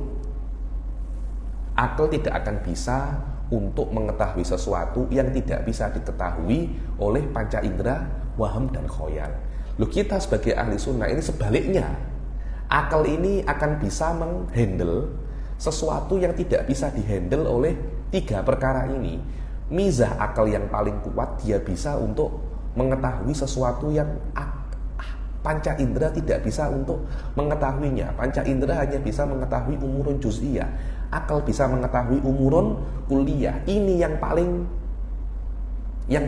Akal tidak akan bisa untuk mengetahui sesuatu yang tidak bisa diketahui oleh panca indera, waham, dan khoyal. Loh, kita sebagai ahli sunnah ini sebaliknya. Akal ini akan bisa menghandle sesuatu yang tidak bisa dihandle oleh tiga perkara ini. Mizah akal yang paling kuat, dia bisa untuk mengetahui sesuatu yang Panca indera tidak bisa untuk mengetahuinya. Panca indera hanya bisa mengetahui umurun juz'iyah. Akal bisa mengetahui umurun kulliyah. Ini yang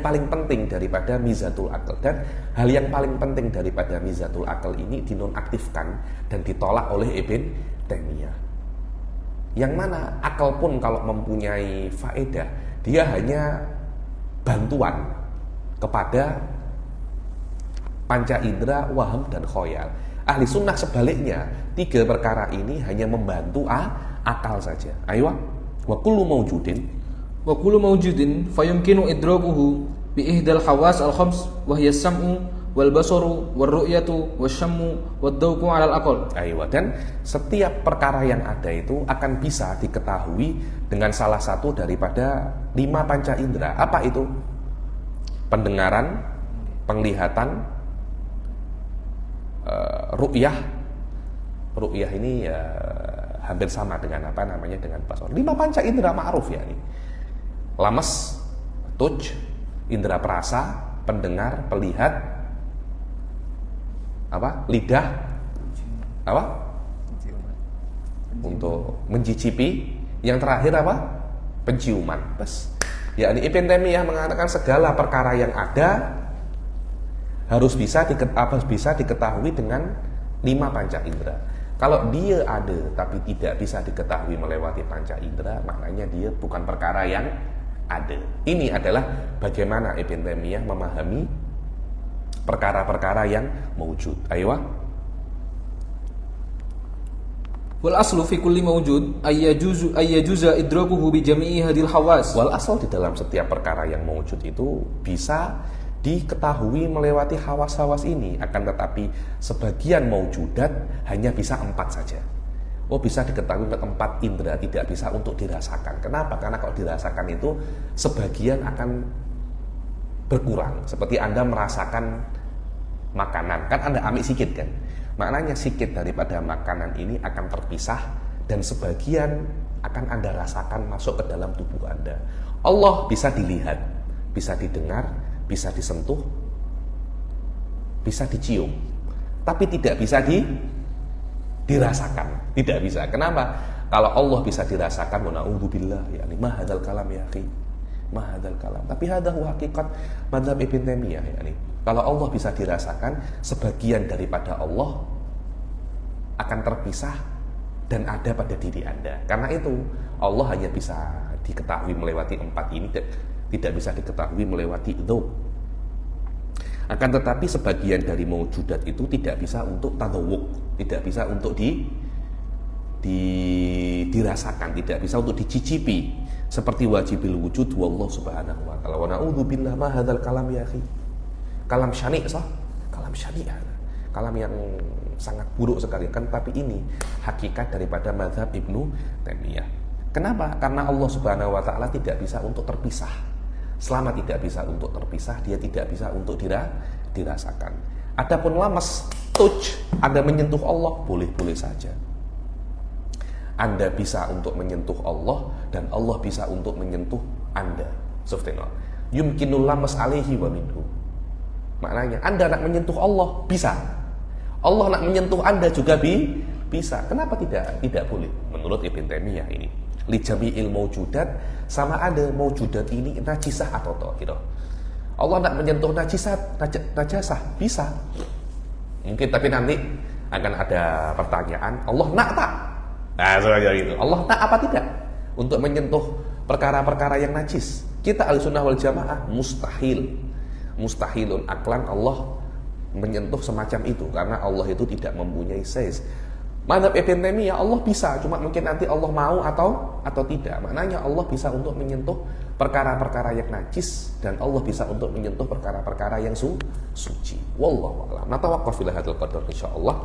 paling penting daripada mizatul akal. Dan hal yang paling penting daripada mizatul akal ini dinonaktifkan dan ditolak oleh Ibn Taimiyah. Yang mana akal pun kalau mempunyai faedah, dia hanya bantuan kepada panca indera, waham, dan khoyal. Ahli sunnah sebaliknya, 3 perkara ini hanya membantu akal saja. Ayo, wa kullu mawjudin fayumkinu idrakuhu bi ihdal hawas al-khams wa hiya as-sam'u wal basaru wal ru'yatu wasyammu wad dawqu 'ala al-aqal. Ayo, dan setiap perkara yang ada itu akan bisa diketahui dengan salah satu daripada 5 panca indera. Apa itu? Pendengaran, penglihatan, ru'yah ini ya hampir sama dengan dengan basar. 5 panca indera ma'ruf ya ini. Lames, touch, indera perasa, pendengar, pelihat, lidah, untuk mencicipi, yang terakhir penciuman. Bes. Ya, ini Ibn Taimiyah mengatakan segala perkara yang ada harus bisa diketahui dengan 5 panca indera. Kalau dia ada tapi tidak bisa diketahui melewati panca indera, maknanya dia bukan perkara yang ada. Ini adalah bagaimana Ibn Taimiyah memahami perkara-perkara yang mawjud. Ayo. Wal aslu fi kulli mawjud ayyajuza idrakuhu bi jami'i hadhil hawas. Wal asal di dalam setiap perkara yang mawjud itu bisa diketahui melewati hawas-hawas ini, akan tetapi sebagian maujudat hanya bisa 4 saja. Bisa diketahui dengan 4 indera, tidak bisa untuk dirasakan. Kenapa? Karena kalau dirasakan itu sebagian akan berkurang. Seperti Anda merasakan makanan, kan Anda ambil sikit kan? Maknanya sikit daripada makanan ini akan terpisah dan sebagian akan Anda rasakan masuk ke dalam tubuh Anda. Allah bisa dilihat, bisa didengar, bisa disentuh, bisa dicium, tapi tidak bisa dirasakan. Tidak bisa. Kenapa? Kalau Allah bisa dirasakan, wa na'udzubillah, yakni ma hadzal kalam ya akhi, ma hadzal kalam. Tapi hadza hakikat mazhab Ibn Taimiyah, yakni kalau Allah bisa dirasakan, sebagian daripada Allah akan terpisah dan ada pada diri Anda. Karena itu Allah hanya bisa diketahui melewati 4 ini, tidak bisa diketahui melewati dzauq. Akan tetapi sebagian dari maujudat itu tidak bisa untuk tadzawuq, tidak bisa untuk dirasakan, tidak bisa untuk dicicipi, seperti wajibil wujud wallahu subhanahu wa ta'ala. Wa na'udzubillah ma hadzal kalam ya akhi. Kalam syani' sah? Kalam syani'. Kalam yang sangat buruk sekali kan, tapi ini hakikat daripada mazhab Ibnu Taimiyah. Kenapa? Karena Allah Subhanahu wa taala tidak bisa untuk terpisah. Selama tidak bisa untuk terpisah, dia tidak bisa untuk dirasakan. Adapun lamas, touch, Anda menyentuh Allah, boleh-boleh saja. Anda bisa untuk menyentuh Allah dan Allah bisa untuk menyentuh Anda. Subhanallah. Yumkinul lamas alaihi wa minhu. Maknanya Anda nak menyentuh Allah, bisa. Allah nak menyentuh Anda juga bisa. Kenapa tidak boleh? Menurut Ibn Taimiyah ini, li jami'il maujudat, sama ada maujudat ini najisah atau tahirah. Allah nak menyentuh najasah, bisa. Mungkin, tapi nanti akan ada pertanyaan, Allah nak tak? Nah, seperti itu. Allah tak apa tidak untuk menyentuh perkara-perkara yang najis? Kita Ahlussunnah wal Jamaah mustahilun aklan Allah menyentuh semacam itu, karena Allah itu tidak mempunyai size. Mazhab Ibn Taimiyah Allah bisa, cuma mungkin nanti Allah mau atau tidak. Maknanya Allah bisa untuk menyentuh perkara-perkara yang najis dan Allah bisa untuk menyentuh perkara-perkara yang suci. Wallahu a'lam. Natawaqqaf ila hadzal qadar insyaallah.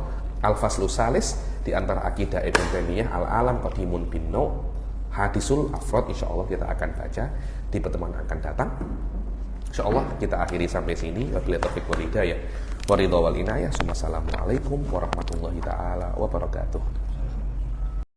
Al-faslu salis di antara akidah Ibn Taimiyah al-alam qadimun bin nau' hadisul afrad, insyaallah kita akan baca di pertemuan akan datang. Insyaallah kita akhiri sampai sini. Wabillahi taufiq wal hidayah. Waridha wal inayah. Assalamualaikum warahmatullahi taala wabarakatuh.